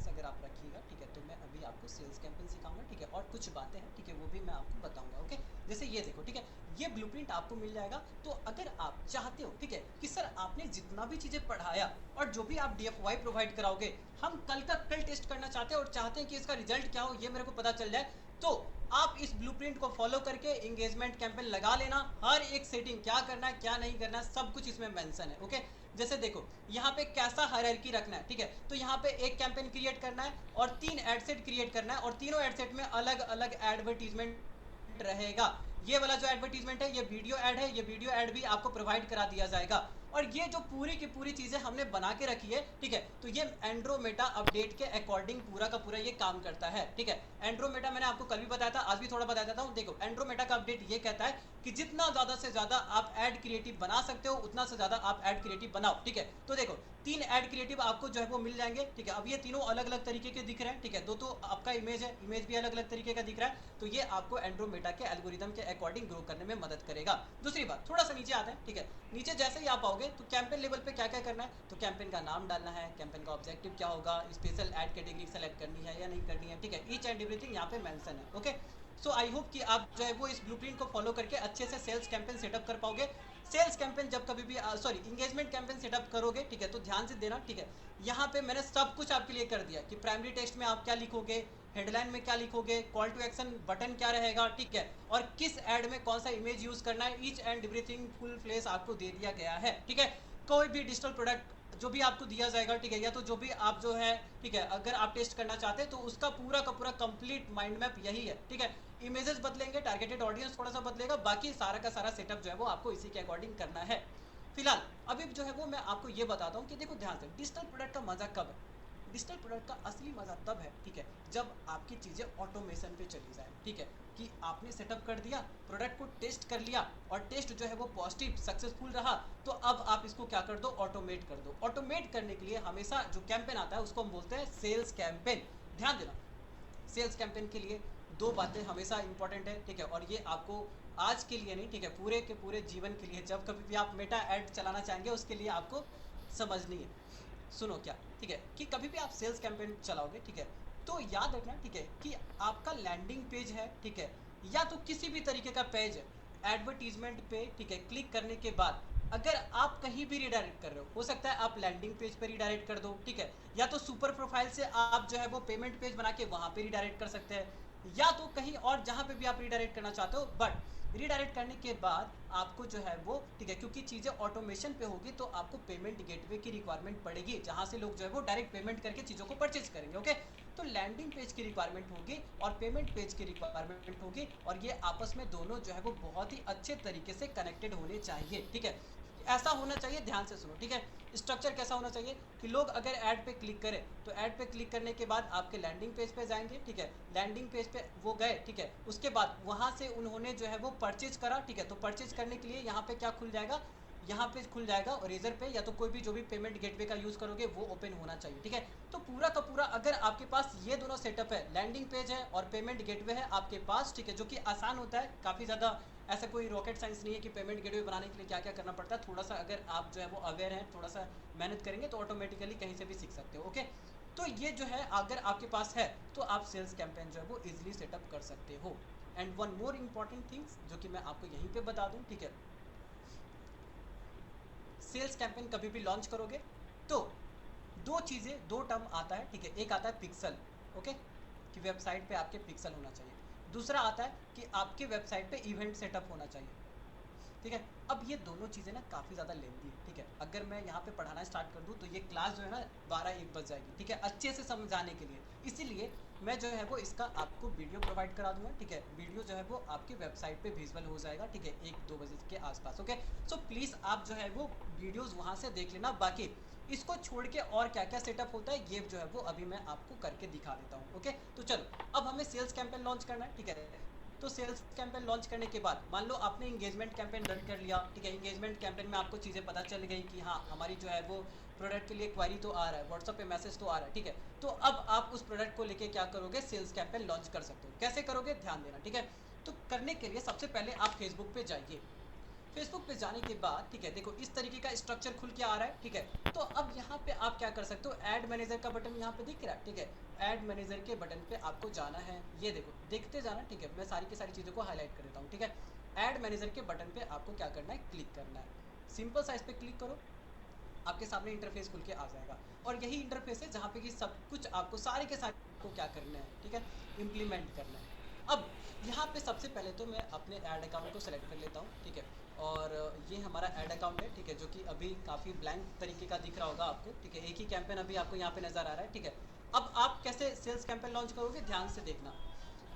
अगर आप रखिएगा, ठीक है, तो मैं अभी आपको सेल्स कैंपेन सिखाऊंगा, ठीक है, और कुछ बातें हैं, ठीक है, वो भी मैं आपको बताऊंगा। ओके, जैसे ये देखो, ठीक है, ये ब्लूप्रिंट आपको मिल जाएगा। तो अगर आप चाहते हो, ठीक है, कि सर आपने जितना भी चीज़ें पढ़ाया और जो भी आप DFY प्रोवाइड कराओगे, हम कल का कल टेस्ट करना चाहते हैं और चाहते हैं कि इसका रिजल्ट क्या हो ये मेरे को पता चल जाए, तो आप इस ब्लूप्रिंट को फॉलो करके एंगेजमेंट कैंपेन लगा लेना। हर एक सेटिंग क्या करना है क्या नहीं करना है सब कुछ इसमें मेंशन है। ओके, जैसे देखो यहाँ पे कैसा हायरार्की रखना है, ठीक है, तो यहाँ पे एक कैंपेन क्रिएट करना है और 3 एड सेट क्रिएट करना है और तीनों एड सेट में अलग अलग एडवर्टीजमेंट रहेगा। ये वाला जो एडवर्टीजमेंट है ये वीडियो ऐड है, ये वीडियो ऐड भी आपको प्रोवाइड करा दिया जाएगा। और ये जो पूरी की पूरी चीज़ें हमने बना के रखी है, ठीक है, तो ये एंड्रोमेटा अपडेट के अकॉर्डिंग पूरा का पूरा ये काम करता है। ठीक है, एंड्रोमेटा मैंने आपको कल भी बताया था, आज भी थोड़ा बता देता हूँ। देखो, एंड्रोमेटा का अपडेट ये कहता है कि जितना ज़्यादा से ज़्यादा आप ऐड क्रिएटिव बना सकते हो उतना से ज़्यादा आप ऐड क्रिएटिव बनाओ। ठीक है, तो देखो 3 ऐड क्रिएटिव आपको जो है वो मिल जाएंगे। ठीक है, अब ये तीनों अलग अलग तरीके के दिख रहे हैं। ठीक है, दो तो आपका इमेज है, इमेज भी अलग अलग तरीके का दिख रहा है, तो ये आपको एंड्रोमेटा के एल्गोरिदम के अकॉर्डिंग ग्रो करने में मदद करेगा। दूसरी बात, थोड़ा सा नीचे आते हैं। ठीक है, नीचे जैसे ही आप आओगे तो कैंपेन लेवल पे क्या क्या करना है, तो कैंपेन का नाम डालना है, कैंपेन का ऑब्जेक्टिव क्या होगा, स्पेशल ऐड कैटेगरी सेलेक्ट करनी है या नहीं करनी है। ठीक है, ईच एंड एवरीथिंग यहाँ पे मेंशन है। ओके, सो आई होप कि आप जो है वो इस ब्लूप्रिंट को फॉलो करके अच्छे से सेल्स कैंपेन सेटअप कर पाओगे। सेल्स कैंपेन जब कभी भी सॉरी इंगेजमेंट कैंपेन सेटअप करोगे, ठीक है, तो ध्यान से देना। ठीक है, यहाँ पे मैंने सब कुछ आपके लिए कर दिया कि प्राइमरी टेक्स्ट में आप क्या लिखोगे, हेडलाइन में क्या लिखोगे, कॉल टू एक्शन बटन क्या रहेगा, ठीक है, और किस ऐड में कौन सा इमेज यूज करना है, each and everything full flesh आपको दे दिया गया है। ठीक है, कोई भी डिजिटल प्रोडक्ट जो भी आपको दिया जाएगा, ठीक है, या तो जो भी आप जो है, ठीक है, अगर आप टेस्ट करना चाहते हैं तो उसका पूरा का पूरा कंप्लीट माइंड मैप यही है। ठीक है, इमेजेस बदलेंगे, टारगेटेड ऑडियंस थोड़ा सा बदलेगा, बाकी सारा का सारा सेटअप जो है वो आपको इसी के अकॉर्डिंग करना है। फिलहाल अभी जो है वो मैं आपको ये बताता हूँ कि देखो ध्यान से, डिजिटल प्रोडक्ट का मजा कब है, डिजिटल प्रोडक्ट का असली मज़ा तब है, ठीक है, जब आपकी चीज़ें ऑटोमेशन पे चली जाए। ठीक है, कि आपने सेटअप कर दिया, प्रोडक्ट को टेस्ट कर लिया और टेस्ट जो है वो पॉजिटिव सक्सेसफुल रहा, तो अब आप इसको क्या कर दो, ऑटोमेट कर दो। ऑटोमेट करने के लिए हमेशा जो कैंपेन आता है उसको हम बोलते हैं सेल्स कैंपेन। ध्यान देना, सेल्स कैंपेन के लिए दो बातें हमेशा इंपॉर्टेंट है। ठीक है, और ये आपको आज के लिए नहीं, ठीक है, पूरे के पूरे जीवन के लिए, जब कभी भी आप मेटा ऐड चलाना चाहेंगे उसके लिए आपको समझनी है। सुनो क्या, ठीक है, कि कभी भी आप सेल्स कैंपेन चलाओगे, ठीक है, तो याद रखना, ठीक है, कि आपका लैंडिंग पेज है, ठीक है, या तो किसी भी तरीके का पेज है, एडवर्टीजमेंट पे, ठीक है, क्लिक करने के बाद अगर आप कहीं भी रिडायरेक्ट कर रहे हो सकता है आप लैंडिंग पेज पे रिडायरेक्ट कर दो, ठीक है, या तो सुपर प्रोफाइल से आप जो है वो पेमेंट पेज बना के वहाँ पे रिडायरेक्ट कर सकते हैं, या तो कहीं और जहाँ पे भी आप रिडायरेक्ट करना चाहते हो। बट रिडायरेक्ट करने के बाद आपको जो है वो, ठीक है, क्योंकि चीज़ें ऑटोमेशन पे होगी तो आपको पेमेंट गेटवे की रिक्वायरमेंट पड़ेगी, जहाँ से लोग जो है वो डायरेक्ट पेमेंट करके चीज़ों को परचेज करेंगे। ओके, तो लैंडिंग पेज की रिक्वायरमेंट होगी और पेमेंट पेज की रिक्वायरमेंट होगी, और ये आपस में दोनों जो है वो बहुत ही अच्छे तरीके से कनेक्टेड होने चाहिए। ठीक है, ऐसा होना चाहिए, ध्यान से सुनो। ठीक है, स्ट्रक्चर कैसा होना चाहिए कि लोग अगर ऐड पे क्लिक करें तो ऐड पे क्लिक करने के बाद आपके लैंडिंग पेज पे जाएंगे। ठीक है, लैंडिंग पेज पे वो गए, ठीक है, उसके बाद वहाँ से उन्होंने जो है वो परचेज करा। ठीक है, तो परचेज करने के लिए यहाँ पे क्या खुल जाएगा, यहाँ पे खुल जाएगा रेजर पे, या तो कोई भी जो भी पेमेंट गेटवे का यूज़ करोगे वो ओपन होना चाहिए। ठीक है, तो पूरा का पूरा अगर आपके पास ये दोनों सेटअप है, लैंडिंग पेज है और पेमेंट गेटवे है आपके पास, ठीक है, जो कि आसान होता है, काफ़ी ज़्यादा ऐसा कोई रॉकेट साइंस नहीं है कि पेमेंट गेटवे बनाने के लिए क्या क्या करना पड़ता है। थोड़ा सा अगर आप जो है वो अवेयर हैं, थोड़ा सा मेहनत करेंगे तो ऑटोमेटिकली कहीं से भी सीख सकते हो। ओके, तो ये जो है अगर आपके पास है तो आप सेल्स कैंपेन जो है वो इजीली सेटअप कर सकते हो। And one more important things जो कि मैं आपको यहीं पे बता दूं, ठीक है, सेल्स कैंपेन कभी भी लॉन्च करोगे तो दो चीज़ें, दो टर्म आता है। ठीक है, एक आता है पिक्सल, ओके, कि वेबसाइट पे आपके पिक्सल होना चाहिए। दूसरा आता है कि आपके वेबसाइट पे इवेंट सेटअप होना चाहिए। ठीक है, अब ये दोनों चीज़ें ना काफ़ी ज़्यादा लेंदी है। ठीक है, अगर मैं यहाँ पे पढ़ाना स्टार्ट कर दूँ तो ये क्लास जो है ना 12-1 बज जाएगी। ठीक है, अच्छे से समझाने के लिए, इसीलिए मैं जो है वो इसका आपको वीडियो प्रोवाइड करा दूंगा। ठीक है, वीडियो जो है वो आपके वेबसाइट पे विजुअल हो जाएगा। ठीक है, 1-2 बजे के आसपास। ओके, सो प्लीज़ आप जो है वो वीडियोज़ वहाँ से देख लेना। बाकी इसको छोड़ के और क्या क्या सेटअप होता है ये जो है वो अभी मैं आपको करके दिखा देता हूँ। ओके, तो चलो अब हमें सेल्स कैंपेन लॉन्च करना है। ठीक है, तो सेल्स कैंपेन लॉन्च करने के बाद मान लो आपने इंगेजमेंट कैंपेन रन कर लिया। ठीक है, इंगेजमेंट कैंपेन में आपको चीज़ें पता चल गई कि हाँ हमारी जो है वो प्रोडक्ट के लिए क्वारी तो आ रहा है, व्हाट्सअप पे मैसेज तो आ रहा है। ठीक है, तो अब आप उस प्रोडक्ट को लेके क्या करोगे, सेल्स कैंपेन लॉन्च कर सकते हो। कैसे करोगे, ध्यान देना। ठीक है, तो करने के लिए सबसे पहले आप फेसबुक पे जाइए। फेसबुक पे जाने के बाद ठीक है, देखो इस तरीके का स्ट्रक्चर खुल के आ रहा है। ठीक है, तो अब यहाँ पे आप क्या कर सकते हो, ऐड मैनेजर का बटन यहाँ पे दिख रहा है। ठीक है, ऐड मैनेजर के बटन पे आपको जाना है, ये देखो देखते जाना। ठीक है, मैं सारी की सारी चीज़ों को हाईलाइट कर देता हूँ। ठीक है, ऐड मैनेजर के बटन पे आपको क्या करना है, क्लिक करना है। सिंपल सा इस पर क्लिक करो, आपके सामने इंटरफेस खुल के आ जाएगा। और यही इंटरफेस है जहाँ पे कि सब कुछ आपको सारे के सारे को क्या करना है, ठीक है, इम्प्लीमेंट करना है। अब यहाँ पे सबसे पहले तो मैं अपने ऐड अकाउंट को सेलेक्ट कर लेता हूँ। ठीक है, और ये हमारा ऐड अकाउंट है। ठीक है, जो कि अभी काफ़ी ब्लैंक तरीके का दिख रहा होगा आपको। ठीक है, एक ही कैंपेन अभी आपको यहाँ पे नज़र आ रहा है। ठीक है, अब आप कैसे सेल्स कैंपेन लॉन्च करोगे, ध्यान से देखना।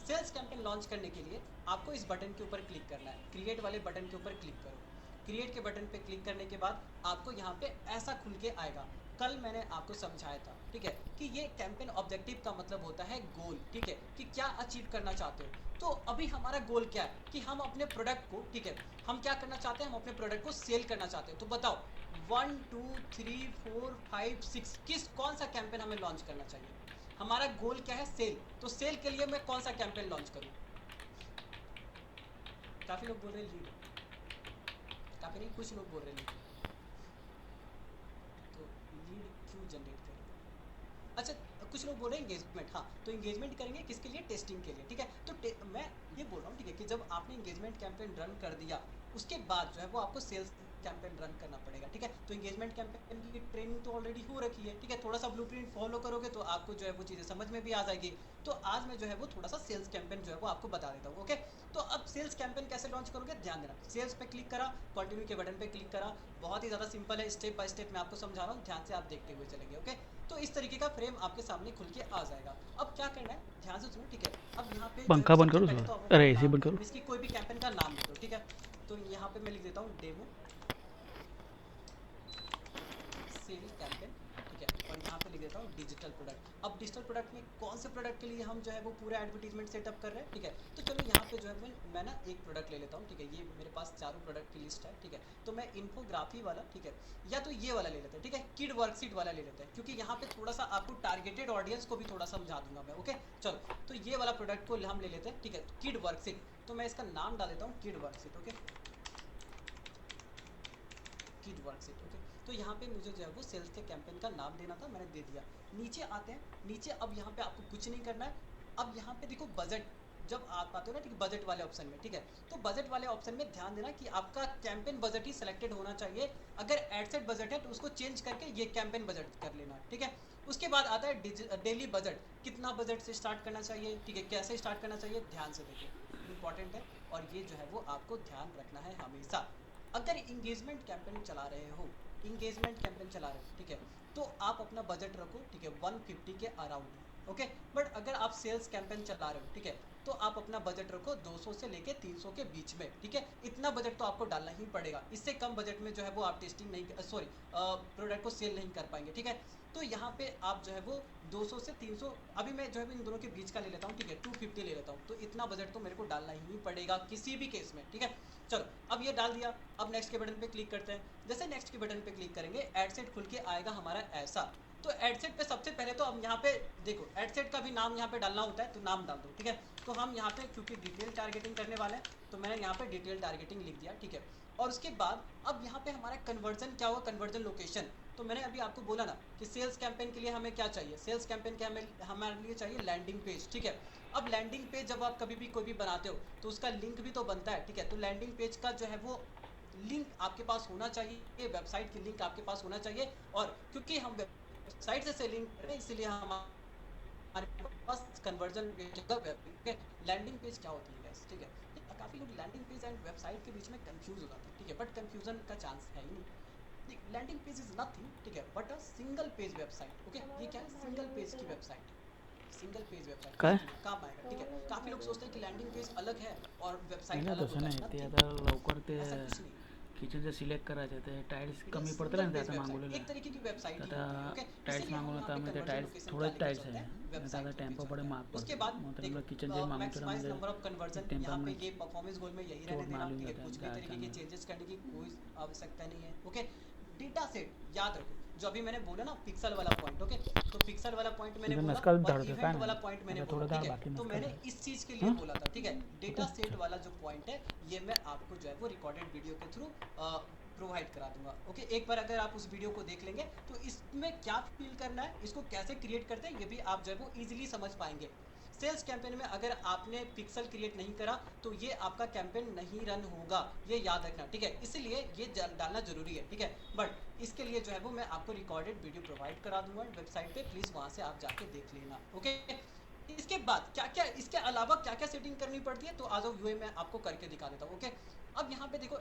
सेल्स कैंपेन लॉन्च करने के लिए आपको इस बटन के ऊपर क्लिक करना है, क्रिएट वाले बटन के ऊपर क्लिक करो। क्रिएट के बटन पे क्लिक करने के बाद आपको यहाँ पे ऐसा खुल के आएगा। कल मैंने आपको समझाया था, ठीक है, कि ये कैंपेन ऑब्जेक्टिव का मतलब होता है गोल। ठीक है, कि क्या अचीव करना चाहते हो। तो अभी हमारा गोल क्या है कि हम अपने प्रोडक्ट को, ठीक है, हम क्या करना चाहते हैं, हम अपने प्रोडक्ट को सेल करना चाहते हैं। तो बताओ 1 2 3 4 5 6 किस कौन सा कैंपेन हमें लॉन्च करना चाहिए। हमारा गोल क्या है, सेल। तो सेल के लिए मैं कौन सा कैंपेन लॉन्च करूँ। काफ़ी लोग बोल रहे हैं लीड, काफ़ी नहीं, कुछ लोग बोल रहे हैं लीड। तो लीड क्यों जनरेट करें। अच्छा, कुछ लोग बोल रहे हैं इंगेजमेंट। हाँ, तो इंगेजमेंट करेंगे किसके लिए, टेस्टिंग के लिए। ठीक है, तो मैं ये बोल रहा हूँ, ठीक है, कि जब आपने इंगेजमेंट कैंपेन रन कर दिया उसके बाद जो है वो आपको सेल्स कैंपेन रन करना पड़ेगा। ठीक है, तो इंगेजमेंट कैंपेन की ट्रेनिंग तो ऑलरेडी हो रखी है। ठीक है, थोड़ा सा ब्लूप्रिंट फॉलो करोगे तो आपको जो है वो चीज़ें समझ में भी आ जाएगी। तो आज मैं जो है वो थोड़ा सा सेल्स कैंपेन जो है वो आपको बता देता हूँ। ओके, तो अब सेल्स कैंपेन कैसे लॉन्च करोगे, ध्यान देना। सेल्स पे क्लिक करा, कंटिन्यू के बटन पे क्लिक करा, बहुत ही ज़्यादा सिंपल है, स्टेप बाय स्टेप मैं आपको समझा रहा हूँ, ध्यान से आप देखते हुए चलेंगे। ओके, तो इस तरीके का फ्रेम आपके सामने खुल के आ जाएगा। अब क्या करना है, ध्यान से सुनो। ठीक है, अब यहाँ पे जो है पंखा वो बंद सबसे करो पहले उसका, तो आप अपना अरे ऐसे ही नाम बंद करो। इसकी कोई भी कैंपेन का नाम लिख दो। ठीक है, तो यहाँ पे मैं लिख देता हूँ डेमो सेल कैंपेन। ठीक है, और यहाँ पे लिख देता हूँ डिजिटल प्रोडक्ट। अब डिजिटल प्रोडक्ट में कौन से प्रोडक्ट के लिए हम जो है वो पूरा एडवर्टीजमेंट सेटअप कर रहे हैं। ठीक है, तो चलो यहाँ पे जो है मैं ना एक प्रोडक्ट ले लेता हूँ। ठीक है, ये मेरे पास चारों प्रोडक्ट की लिस्ट है। ठीक है, तो मैं इन्फोग्राफी वाला, ठीक है, या तो ये वाला ले लेते हैं। ठीक है, किड वर्कशीट वाला ले लेते हैं, क्योंकि यहाँ पे थोड़ा सा आपको टारगेटेड ऑडियंस को भी थोड़ा समझा दूंगा मैं। ओके, चलो, तो ये वाला प्रोडक्ट को हम ले लेते हैं। ठीक है, किड वर्कशीट, तो मैं इसका नाम डाल देता हूँ kid worksheet. Okay, kid worksheet. Okay, तो यहाँ पे मुझे जो है वो सेल्स के कैंपेन का नाम देना था, मैंने दे दिया। नीचे आते हैं, नीचे अब यहाँ पे आपको कुछ नहीं करना है। अब यहाँ पे देखो बजट, जब आप आते हो ना, ठीक है, बजट वाले ऑप्शन में। ठीक है, तो बजट वाले ऑप्शन में ध्यान देना कि आपका कैंपेन बजट ही सिलेक्टेड होना चाहिए। अगर एडसेट बजट है तो उसको चेंज करके ये कैंपेन बजट कर लेना। ठीक है, उसके बाद आता है डेली बजट, कितना बजट से स्टार्ट करना चाहिए। ठीक है, कैसे स्टार्ट करना चाहिए, ध्यान से देखिए, इंपॉर्टेंट है और ये जो है वो आपको ध्यान रखना है हमेशा। अगर इंगेजमेंट कैंपेन चला रहे हो, इंगेजमेंट कैंपेन चला रहे हो, ठीक है, तो आप अपना बजट रखो, ठीक है, 150 के अराउंड। ओके, बट अगर आप सेल्स कैंपेन चला रहे हो, ठीक है, तो आप अपना बजट रखो 200 से लेके 300 के बीच में। ठीक है, इतना बजट तो आपको डालना ही पड़ेगा, इससे कम बजट में जो है वो आप टेस्टिंग नहीं, सॉरी, प्रोडक्ट को सेल नहीं कर पाएंगे। ठीक है, तो यहाँ पे आप जो है वो 200 से 300, अभी मैं जो है इन दोनों के बीच का ले लेता हूँ। ठीक है, 250 ले लेता हूँ, तो इतना बजट तो मेरे को डालना ही पड़ेगा किसी भी केस में। ठीक है, चलो, अब ये डाल दिया। अब नेक्स्ट के बटन पे क्लिक करते हैं। जैसे नेक्स्ट के बटन पे क्लिक करेंगे, एडसेट खुल के आएगा हमारा ऐसा। तो एडसेट पे सबसे पहले तो हम यहाँ पे देखो, एडसेट का भी नाम यहाँ पे डालना होता है, तो नाम डाल दो। ठीक है, तो हम यहाँ पे क्योंकि डिटेल टारगेटिंग करने वाले हैं, तो मैंने यहाँ पे डिटेल टारगेटिंग लिख दिया। ठीक है, और उसके बाद अब यहाँ पे हमारा कन्वर्जन क्या हुआ, कन्वर्जन लोकेशन। तो मैंने अभी आपको बोला ना कि सेल्स कैंपेन के लिए हमें क्या चाहिए, सेल्स कैंपेन के हमारे लिए चाहिए लैंडिंग पेज। ठीक है, अब लैंडिंग पेज जब आप कभी भी कोई भी बनाते हो तो उसका लिंक भी तो बनता है। ठीक है, तो लैंडिंग पेज का जो है वो लिंक आपके पास होना चाहिए, वेबसाइट की लिंक आपके पास होना चाहिए। और क्योंकि हम वेबसाइट से सेलिंग कर रहे हैं, इसलिए हमारे पास कन्वर्जन लैंडिंग पेज क्या होती है guys, ठीक है। काफ़ी लोग लैंडिंग पेज एंड वेबसाइट के बीच में कंफ्यूज हो जाते हैं। ठीक है, बट कंफ्यूजन का चांस है ही नहीं। लैंडिंग पेज इज नथिंग, ठीक है, but a single page website. Okay, ये क्या है, सिंगल पेज की वेबसाइट, सिंगल पेज वेबसाइट काय काम आएगा। ठीक है, काफ़ी लोग सोचते हैं कि लैंडिंग पेज अलग है और वेबसाइट नाही, अलग तसं होता नाही, है। ते नथिंग, आता लवकर ते ऐसा कुछ नहीं। किचनचं सिलेक्ट करायचं, ते टाईल्स इट इज कमी पडतील सिंगल ना, ते पेज आता वेबसाइट, मागवलेलं एक तरीके की वेबसाइट तर ही आता होती है। ओके, टाईल्स इसीलिए हम मागवलं यहाँ तर पे आम्ही ते कन्वर्जन टाईल्स लोकेशन क्या थोडंच लेके टाईल्स चलते आहे, हैं, आता वेबसाइट आता लेके टेम्पोपडे चलते हैं। महाग उसके पडते, बाद मग देखो त्यामुळे किचनचे मागवतो मैक्सिमाइज म्हणजे नंबर ऑफ कन्वर्जन, टेम्पो यहाँ पे मध्ये ये परफॉर्मेंस गोल में यही तो रहने देना। माल ठीक येऊन है, जाते कुछ भी काय तरीके के चांगलं. चेंजेस करने की कोई आवश्यकता नहीं है। ओके, डेटा सेट याद रखो, जो अभी मैंने बोला ना पिक्सल वाला पॉइंट, ओके, तो पिक्सल वाला पॉइंट मैंने इधर बोला नस्कल और दर्द इवेंट का वाला ना पॉइंट मैंने मतलब बोला, थोड़ा ठीक दाड़ है। बाकी तो नस्कल मैंने दर्द इस चीज़ के लिए हाँ बोला था, ठीक है, डेटा ओके सेट वाला जो पॉइंट है ये मैं आपको जो है वो रिकॉर्डेड वीडियो के थ्रू प्रोवाइड करा दूंगा, ओके। एक बार अगर आप उस वीडियो को देख लेंगे तो इसमें क्या फील करना है, इसको कैसे क्रिएट करते हैं, ये भी आप जो है वो ईजिली समझ पाएंगे। सेल्स कैंपेन में अगर आपने पिक्सल क्रिएट नहीं करा तो ये आपका कैंपेन नहीं रन होगा, ये याद रखना, ठीक है। इसलिए ये डालना जरूरी है, ठीक है। बट इसके लिए जो है वो मैं आपको रिकॉर्डेड वीडियो प्रोवाइड करा दूंगा वेबसाइट पे, प्लीज़ वहाँ से आप जाके देख लेना, ओके। इसके बाद क्या क्या, इसके अलावा क्या क्या सेटिंग करनी पड़ती है, तो आ जाओ यूए में आपको करके दिखा देता हूँ, ओके। अब यहाँ पे देखो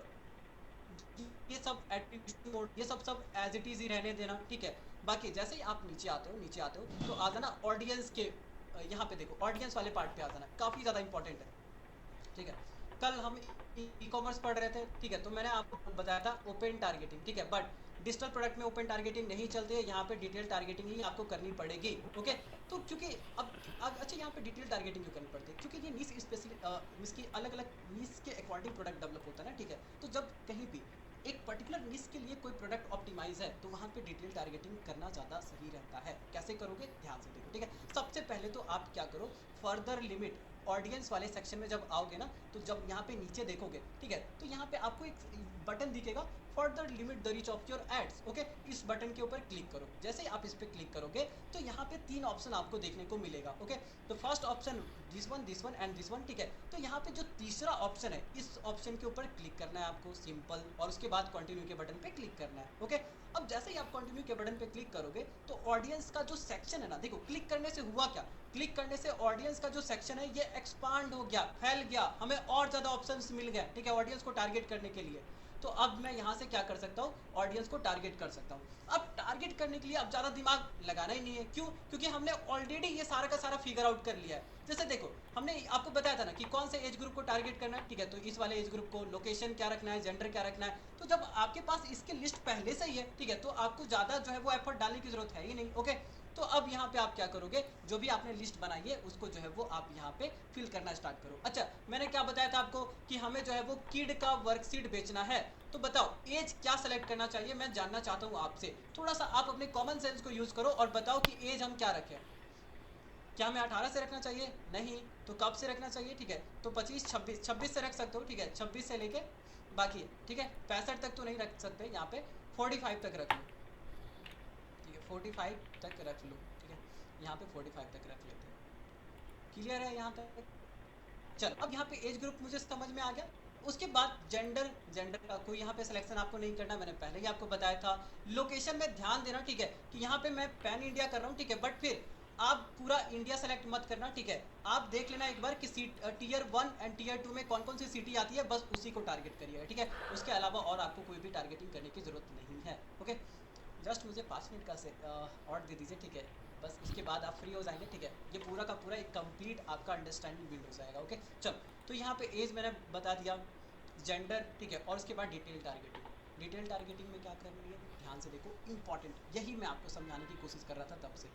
ये सब एट्रीब्यूट मोड, ये सब एज इट इज ही रहने देना, ठीक है। बाकी जैसे ही आप नीचे आते हो तो आ जाना ऑडियंस के, यहाँ पे देखो ऑडियंस वाले पार्ट पे आ जाना, काफ़ी ज़्यादा इंपॉर्टेंट है, ठीक है। कल हम ई कॉमर्स पढ़ रहे थे, ठीक है, तो मैंने आपको बताया था ओपन टारगेटिंग, ठीक है। बट डिजिटल प्रोडक्ट में ओपन टारगेटिंग नहीं चलती है, यहाँ पे डिटेल टारगेटिंग ही आपको करनी पड़ेगी, ओके। तो क्योंकि अब अच्छा यहाँ पे डिटेल टारगेटिंग क्यों करनी पड़ती है, क्योंकि ये नीश स्पेशली इसकी अलग अलग नीश के अकॉर्डिंग प्रोडक्ट डेवलप होता है ना, ठीक है। तो जब कहीं भी एक पर्टिकुलर नीश के लिए कोई प्रोडक्ट ऑप्टिमाइज है तो वहाँ पे डिटेल टारगेटिंग करना ज़्यादा सही रहता है। कैसे करोगे, ध्यान से देखो, ठीक है। सबसे पहले तो आप क्या करो, फर्दर लिमिट ऑडियंस वाले सेक्शन में जब आओगे ना, तो जब यहाँ पे नीचे देखोगे, ठीक है, तो यहाँ पे आपको एक बटन दिखेगा further limit the reach of your ads, okay. इस बटन के ऊपर क्लिक करो। जैसे ही आप इस पर क्लिक करोगे तो यहाँ पे 3 ऑप्शन आपको देखने को मिलेगा, ओके। तो first option this one and this one, ठीक है। तो यहाँ पे जो तीसरा ऑप्शन है इस ऑप्शन के ऊपर क्लिक करना है आपको, सिंपल, और उसके बाद कंटिन्यू के बटन पे क्लिक करना है, ओके। अब जैसे ही आप कंटिन्यू के बटन पे क्लिक करोगे तो ऑडियंस का जो सेक्शन है ना, देखो क्लिक करने से हुआ क्या, क्लिक करने से ऑडियंस का जो सेक्शन है ये एक्सपांड हो गया, फैल गया, हमें और ज़्यादा ऑप्शंस मिल गए, ठीक है, ऑडियंस को टारगेट करने के लिए। तो अब मैं यहाँ से क्या कर सकता हूँ, ऑडियंस को टारगेट कर सकता हूँ। अब टारगेट करने के लिए अब ज़्यादा दिमाग लगाना ही नहीं है, क्यों, क्योंकि हमने ऑलरेडी ये सारा का सारा फिगर आउट कर लिया है। जैसे देखो हमने आपको बताया था ना कि कौन से एज ग्रुप को टारगेट करना है, ठीक है, तो इस वाले एज ग्रुप को, लोकेशन क्या रखना है, जेंडर क्या रखना है। तो जब आपके पास इसकी लिस्ट पहले से ही है, ठीक है, तो आपको ज़्यादा जो है वो एफर्ट डालने की जरूरत है ही नहीं, ओके। तो अब यहाँ पे आप क्या करोगे, जो भी आपने लिस्ट बनाई है उसको जो है वो आप यहाँ पे फिल करना स्टार्ट करो। अच्छा, मैंने क्या बताया था आपको कि हमें जो है वो किड का वर्कशीट बेचना है, तो बताओ एज क्या सेलेक्ट करना चाहिए, मैं जानना चाहता हूँ आपसे। थोड़ा सा आप अपने कॉमन सेंस को यूज़ करो और बताओ कि एज हम क्या रखें। क्या हमें 18 से रखना चाहिए, नहीं, तो कब से रखना चाहिए, ठीक है, तो 25 26 से रख सकते हो, ठीक है, 26 से लेके बाकी, ठीक है, 65 तक तो नहीं रख सकते, यहाँ पे 45 तक रख लो, ठीक है, 45 तक रख लो, ठीक है, यहाँ पे 45 तक रख लेते हैं, क्लियर है यहाँ तक। चल अब यहाँ पे एज ग्रुप मुझे समझ में आ गया। उसके बाद जेंडर का कोई यहाँ पे सिलेक्शन आपको नहीं करना, मैंने पहले ही आपको बताया था। लोकेशन में ध्यान देना, ठीक है, कि यहाँ पे मैं पैन इंडिया कर रहा हूँ, ठीक है, बट फिर आप पूरा इंडिया सेलेक्ट मत करना, ठीक है। आप देख लेना एक बार कि टीयर 1 एंड टीयर 2 में कौन कौन सी सिटी आती है, बस उसी को टारगेट करिएगा, ठीक है। उसके अलावा और आपको कोई भी टारगेटिंग करने की ज़रूरत नहीं है, ओके। जस्ट मुझे 5 मिनट का से और दे दीजिए, ठीक है, बस इसके बाद आप फ्री हो जाएंगे, ठीक है। ये पूरा का पूरा एक कंप्लीट आपका अंडरस्टैंडिंग बिल्ड हो जाएगा, ओके। चल तो यहाँ पे एज मैंने बता दिया, जेंडर, ठीक है, और उसके बाद डिटेल टारगेटिंग। डिटेल टारगेटिंग में क्या करनी है, ध्यान से देखो, इंपॉर्टेंट, यही मैं आपको समझाने की कोशिश कर रहा था तब से।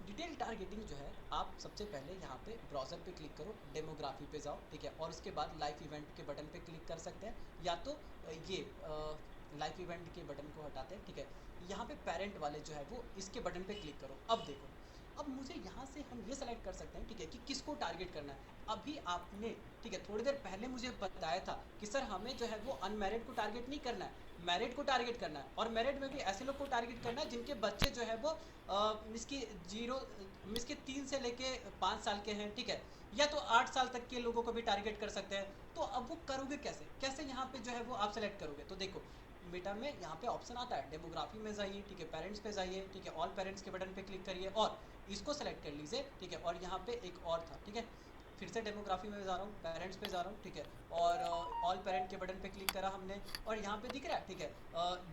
डिटेल टारगेटिंग जो है, आप सबसे पहले यहाँ पे ब्राउज़र पे क्लिक करो, डेमोग्राफी पे जाओ, ठीक है, और उसके बाद लाइव इवेंट के बटन पे क्लिक कर सकते हैं, या तो ये लाइव इवेंट के बटन को हटाते हैं, ठीक है। यहाँ पे पेरेंट वाले जो है वो इसके बटन पे क्लिक करो। अब देखो, अब मुझे यहाँ से हम ये सेलेक्ट कर सकते हैं, ठीक है, कि किसको टारगेट करना है। अभी आपने, ठीक है, थोड़ी देर पहले मुझे बताया था कि सर हमें जो है वो अनमैरिड को टारगेट नहीं करना है, मैरिड को टारगेट करना है, और मैरिड में भी ऐसे लोग को टारगेट करना है जिनके बच्चे जो है वो मिसके 3 से लेके 5 साल के हैं, ठीक है, या तो 8 साल तक के लोगों को भी टारगेट कर सकते हैं। तो अब वो करोगे कैसे, कैसे यहाँ पे जो है वो आप सेलेक्ट करोगे, तो देखो बेटा में यहाँ पे ऑप्शन आता है, डेमोग्राफी में जाइए, ठीक है, पेरेंट्स पे जाइए, ठीक है, ऑल पेरेंट्स के बटन पे क्लिक करिए और इसको सेलेक्ट कर लीजिए, ठीक है। और यहाँ पे एक और था, ठीक है, फिर से डेमोग्राफी में जा रहा हूँ, पेरेंट्स पे जा रहा हूँ, ठीक है, और ऑल पेरेंट के बटन पे क्लिक करा हमने, और यहाँ पे दिख रहा है, ठीक है,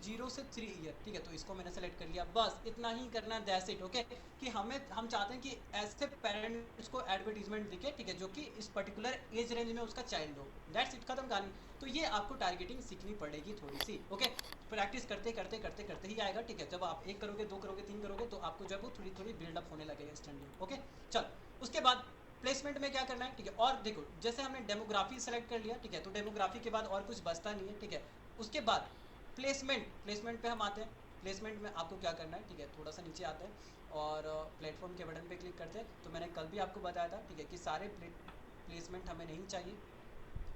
0 से 3 ईयर, ठीक है, तो इसको मैंने सेलेक्ट कर लिया। बस इतना ही करना है, दैट्स इट, ओके। कि हम चाहते हैं कि ऐसे पेरेंट्स को एडवर्टीजमेंट दिखे, ठीक है, जो कि इस पर्टिकुलर एज रेंज में उसका चाइल्ड हो, दैट्स इट, खत्म कहानी। तो ये आपको टारगेटिंग सीखनी पड़ेगी थोड़ी सी, ओके। प्रैक्टिस करते करते करते करते ही आएगा, ठीक है। जब आप 1 करोगे, 2 करोगे, 3 करोगे, तो आपको जो है वो थोड़ी थोड़ी बिल्डअप होने लगेगा स्टैंडिंग, ओके। चल उसके बाद प्लेसमेंट में क्या करना है, ठीक है। और देखो जैसे हमने डेमोग्राफी सेलेक्ट कर लिया, ठीक है, तो डेमोग्राफी के बाद और कुछ बचता नहीं है, ठीक है। उसके बाद प्लेसमेंट पे हम आते हैं। प्लेसमेंट में आपको क्या करना है, ठीक है, थोड़ा सा नीचे आते हैं और प्लेटफॉर्म के बटन पे क्लिक करते हैं। तो मैंने कल भी आपको बताया था, ठीक है, कि सारे प्लेसमेंट हमें नहीं चाहिए।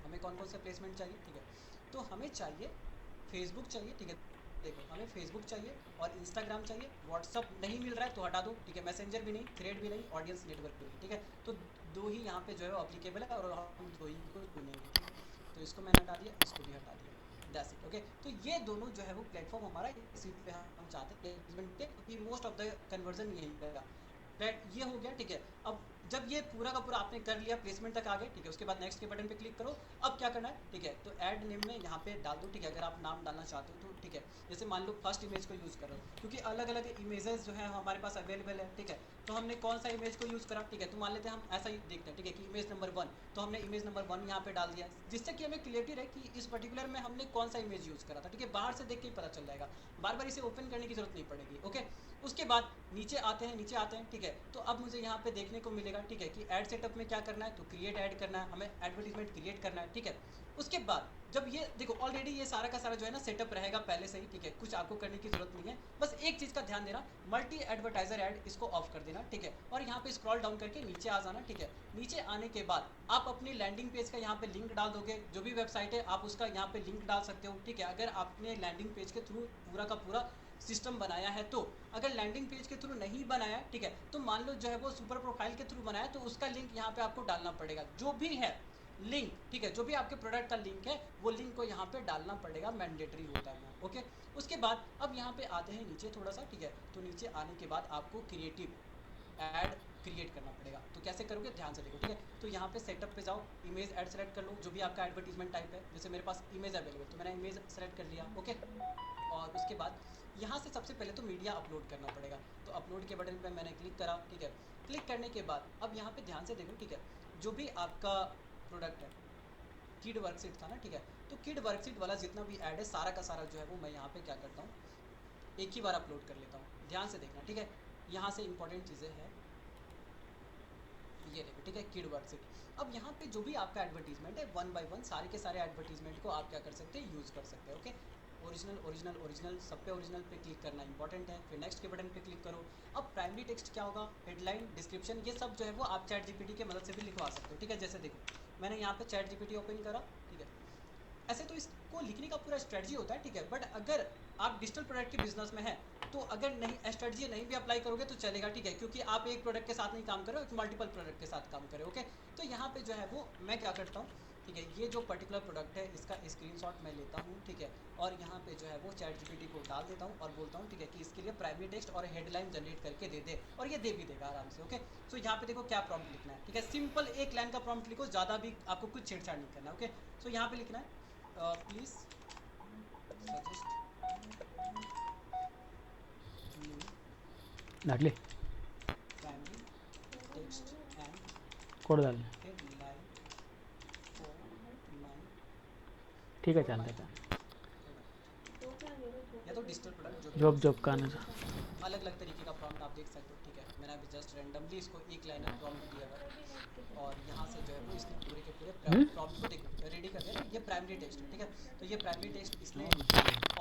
हमें कौन कौन से प्लेसमेंट चाहिए, ठीक है, तो हमें चाहिए फेसबुक चाहिए, ठीक है, देखो हमें फेसबुक चाहिए और इंस्टाग्राम चाहिए। व्हाट्सअप नहीं मिल रहा है तो हटा दो, ठीक है, मैसेंजर भी नहीं, थ्रेड भी नहीं, ऑडियंस नेटवर्क भी नहीं, ठीक है, तो दो ही यहाँ पे जो है अप्लीकेबल है और हम दो ही को चुनेंगे, ठीक है, तो इसको मैंने हटा दिया, इसको भी हटा दिया, दैट्स इट। ओके, तो ये दोनों जो है वो प्लेटफॉर्म हमारा इसी पे हम चाहते हैं मोस्ट ऑफ द कन्वर्जन यही रहेगा। राइट, ये हो गया, ठीक है। अब जब ये पूरा का पूरा आपने कर लिया, प्लेसमेंट तक आ गए, ठीक है, उसके बाद नेक्स्ट के बटन पे क्लिक करो। अब क्या करना है, ठीक है, तो ऐड नेम में यहाँ पे डाल दो, ठीक है, अगर आप नाम डालना चाहते हो तो, ठीक है, जैसे मान लो फर्स्ट इमेज को यूज़ करो, क्योंकि अलग अलग इमेजेस जो है हमारे पास अवेलेबल है, ठीक है, तो हमने कौन सा इमेज को यूज़ करा, ठीक है, तो मान लेते हैं हम ऐसा ही देखते हैं, ठीक है, कि इमेज नंबर 1, तो हमने इमेज नंबर 1 यहाँ पे डाल दिया, जिससे कि हमें क्लियरिटी रहे कि इस पर्टिकुलर में हमने कौन सा इमेज यूज़ करा था, ठीक है, बाहर से देख के ही पता चल जाएगा, बार बार इसे ओपन करने की जरूरत नहीं पड़ेगी। ओके, उसके बाद नीचे आते हैं, नीचे आते हैं, ठीक है, तो अब मुझे यहाँ पे देखने को मिलेगा, ठीक है, कि ऐड सेटअप में क्या करना है, तो क्रिएट ऐड करना है, हमें एडवर्टीजमेंट क्रिएट करना है, ठीक है। उसके बाद जब ये देखो ऑलरेडी ये सारा का सारा जो है ना सेटअप रहेगा पहले से ही, ठीक है, कुछ आपको करने की जरूरत नहीं है, बस एक चीज़ का ध्यान देना, मल्टी एडवर्टाइजर ऐड इसको ऑफ कर देना, ठीक है, और यहाँ पे स्क्रॉल डाउन करके नीचे आ जाना, ठीक है। नीचे आने के बाद आप अपनी लैंडिंग पेज का यहाँ पे लिंक डाल दोगे, जो भी वेबसाइट है आप उसका यहाँ पे लिंक डाल सकते हो, ठीक है, अगर आपने लैंडिंग पेज के थ्रू पूरा का पूरा सिस्टम बनाया है तो। अगर लैंडिंग पेज के थ्रू नहीं बनाया, ठीक है, तो मान लो जो है वो सुपर प्रोफाइल के थ्रू बनाया, तो उसका लिंक यहाँ पे आपको डालना पड़ेगा, जो भी है लिंक, ठीक है, जो भी आपके प्रोडक्ट का लिंक है वो लिंक को यहाँ पे डालना पड़ेगा, मैंडेटरी होता है। ओके, उसके बाद अब यहाँ पे आते हैं नीचे थोड़ा सा, ठीक है, तो नीचे आने के बाद आपको क्रिएटिव ऐड क्रिएट करना पड़ेगा। तो कैसे करोगे, ध्यान से देखो, ठीक है, तो यहाँ पे सेटअप पे जाओ, इमेज ऐड सेलेक्ट कर लो, जो भी आपका एडवर्टीजमेंट टाइप है, जैसे मेरे पास इमेज अवेलेबल, तो मैंने इमेज सेलेक्ट कर लिया। ओके, और उसके बाद यहाँ से सबसे पहले तो मीडिया अपलोड करना पड़ेगा, तो अपलोड के बटन पे मैंने क्लिक करा, ठीक है, क्लिक करने के बाद अब यहाँ पे ध्यान से देखो, ठीक है, जो भी आपका प्रोडक्ट है, किड वर्कशीट था ना, ठीक है, तो किड वर्कशीट वाला जितना भी ऐड है सारा का सारा जो है वो मैं यहाँ पे क्या करता हूँ, एक ही बार अपलोड कर लेता हूँ। ध्यान से देखना, ठीक है, यहाँ से इंपॉर्टेंट चीज़ें हैं, ये देखो, ठीक है, किड वर्कशीट। अब यहाँ पे जो भी आपका एडवर्टीजमेंट है वन बाय वन सारे के सारे एडवर्टीजमेंट को आप क्या कर सकते हैं, यूज़ कर सकते हैं। ओके, ओरिजिनल ओरिजिनल ओरिजिनल सब पे ओरिजिनल पे क्लिक करना इंपॉर्टेंट है, फिर नेक्स्ट के बटन पे क्लिक करो। अब प्राइमरी टेक्स्ट क्या होगा, हेडलाइन, डिस्क्रिप्शन, ये सब जो है वो आप चैट जीपीटी की मदद से भी लिखवा सकते हो, ठीक है, जैसे देखो मैंने यहाँ पे चैट जीपीटी ओपन करा, ठीक है, ऐसे तो इसको लिखने का पूरा स्ट्रेटजी होता है, ठीक है, बट अगर आप डिजिटल प्रोडक्ट के बिजनेस में हैं तो अगर नहीं स्ट्रेटजी नहीं भी अप्लाई करोगे तो चलेगा, ठीक है, क्योंकि आप एक प्रोडक्ट के साथ नहीं काम कर रहे हो, मल्टीपल प्रोडक्ट के साथ काम कर रहे हो। ओके, तो यहाँ पे जो है वो मैं क्या करता हूँ, ठीक है, ये जो पर्टिकुलर प्रोडक्ट है इसका स्क्रीनशॉट मैं लेता हूँ, ठीक है, और यहाँ पे जो है वो चैट जीपीटी को डाल देता हूँ और बोलता हूँ, ठीक है, कि इसके लिए प्राइमरी टेक्स्ट और हेडलाइन जनरेट करके दे दे, और ये दे भी देगा आराम से। ओके, तो यहाँ पे देखो क्या प्रॉम्प्ट लिखना है, ठीक है, सिंपल एक लाइन का प्रॉम्प्ट लिखो, ज़्यादा भी आपको कुछ छेड़छाड़ नहीं करना। ओके, तो यहाँ पे लिखना है प्लीज़ सजेस्ट new डाल primary text and कोड डाल headline for my ठीक है, for my चलता था। product, तो क्या जरूरत या तो डिजिटल प्रोडक्ट जो भी जॉब जॉब का आना था। अलग अलग तरीके का प्रॉम्प्ट आप देख सकते हो, ठीक है, मैंने अभी जस्ट रैंडमली इसको एक लाइनर प्रॉम्प्ट दिया हुआ है, और यहाँ से जो है वो इसने पूरे के पूरे प्रॉम्प्ट को देखो रेडी कर दिया ना, ये प्राइमरी टेक्स्ट है, ठीक है, तो ये प्राइमरी टेक्स्ट इसने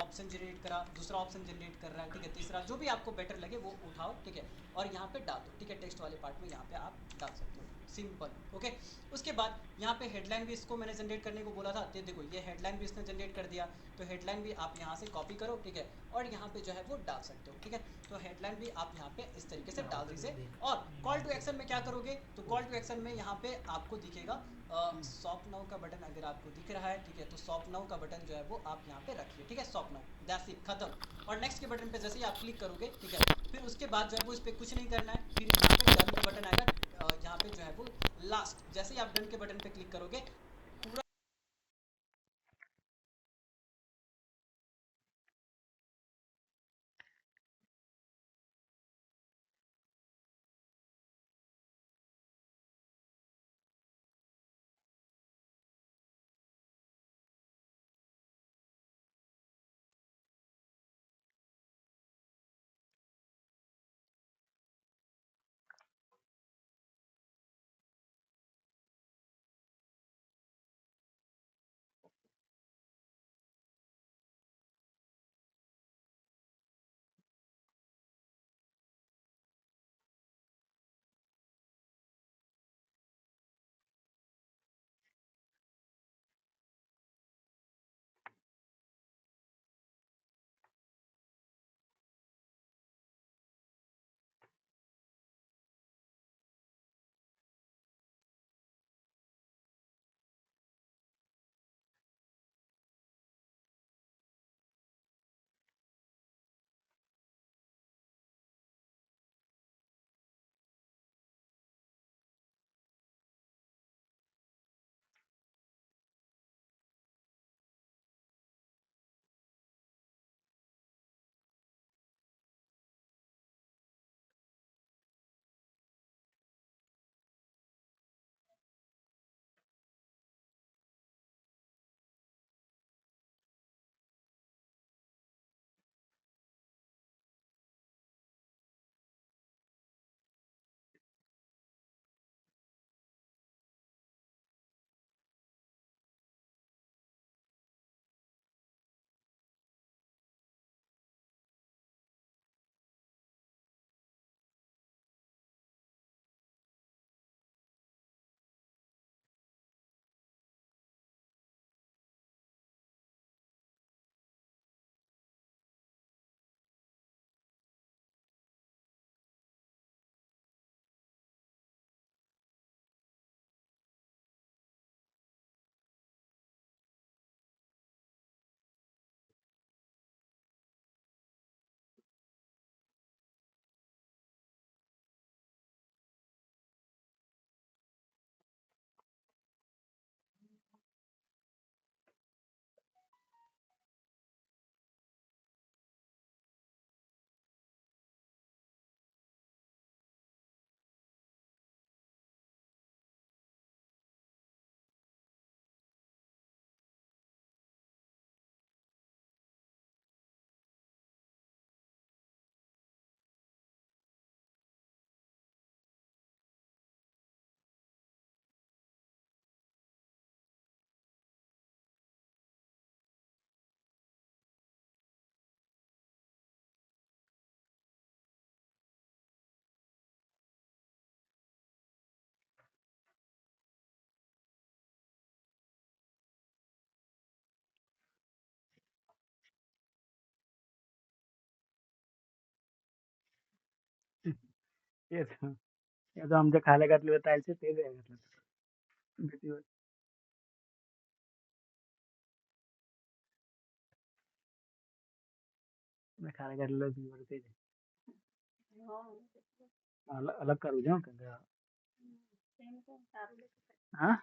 ऑप्शन जनरेट करा, दूसरा ऑप्शन जनरेट कर रहा है, ठीक है, तीसरा जो भी आपको बेटर लगे वो उठाओ, ठीक है, और यहाँ पे डाल दो, ठीक है, टेक्स्ट वाले पार्ट में यहाँ पे आप डाल सकते हो, सिंपल। ओके, उसके बाद यहाँ पे हेडलाइन भी इसको मैंने जनरेट करने को बोला था, तो देखो ये हेडलाइन भी इसने जनरेट कर दिया, तो हेडलाइन भी आप यहाँ से कॉपी करो, ठीक है, और यहाँ पे जो है वो डाल सकते हो, ठीक है, तो हेडलाइन भी आप यहाँ पे इस तरीके से डाल दीजिए। और कॉल टू एक्शन में क्या करोगे, तो कॉल टू एक्शन में यहाँ पे आपको दिखेगा शॉप नाउ का बटन, अगर आपको दिख रहा है, ठीक है, तो शॉप नाउ का बटन जो है वो आप यहाँ पे रखिए, ठीक है, शॉप नाउ, दैट्स इट, खत्म। और नेक्स्ट के बटन पे जैसे ही आप क्लिक करोगे, ठीक है, फिर उसके बाद जो है वो इस पर कुछ नहीं करना है, फिर यहाँ पे डन का बटन आएगा, यहाँ पे जो है वो लास्ट, जैसे ही आप डन के बटन पे क्लिक करोगे पूरा ये तो आमच्या खाल्या घातले टाईल्स तेच आहे घातलं भीतीवर मैं खाल्या घातलेलं भीतीवर तेच आहे. अलग अलग करू दे हं, का सेम सेम चालू हाँ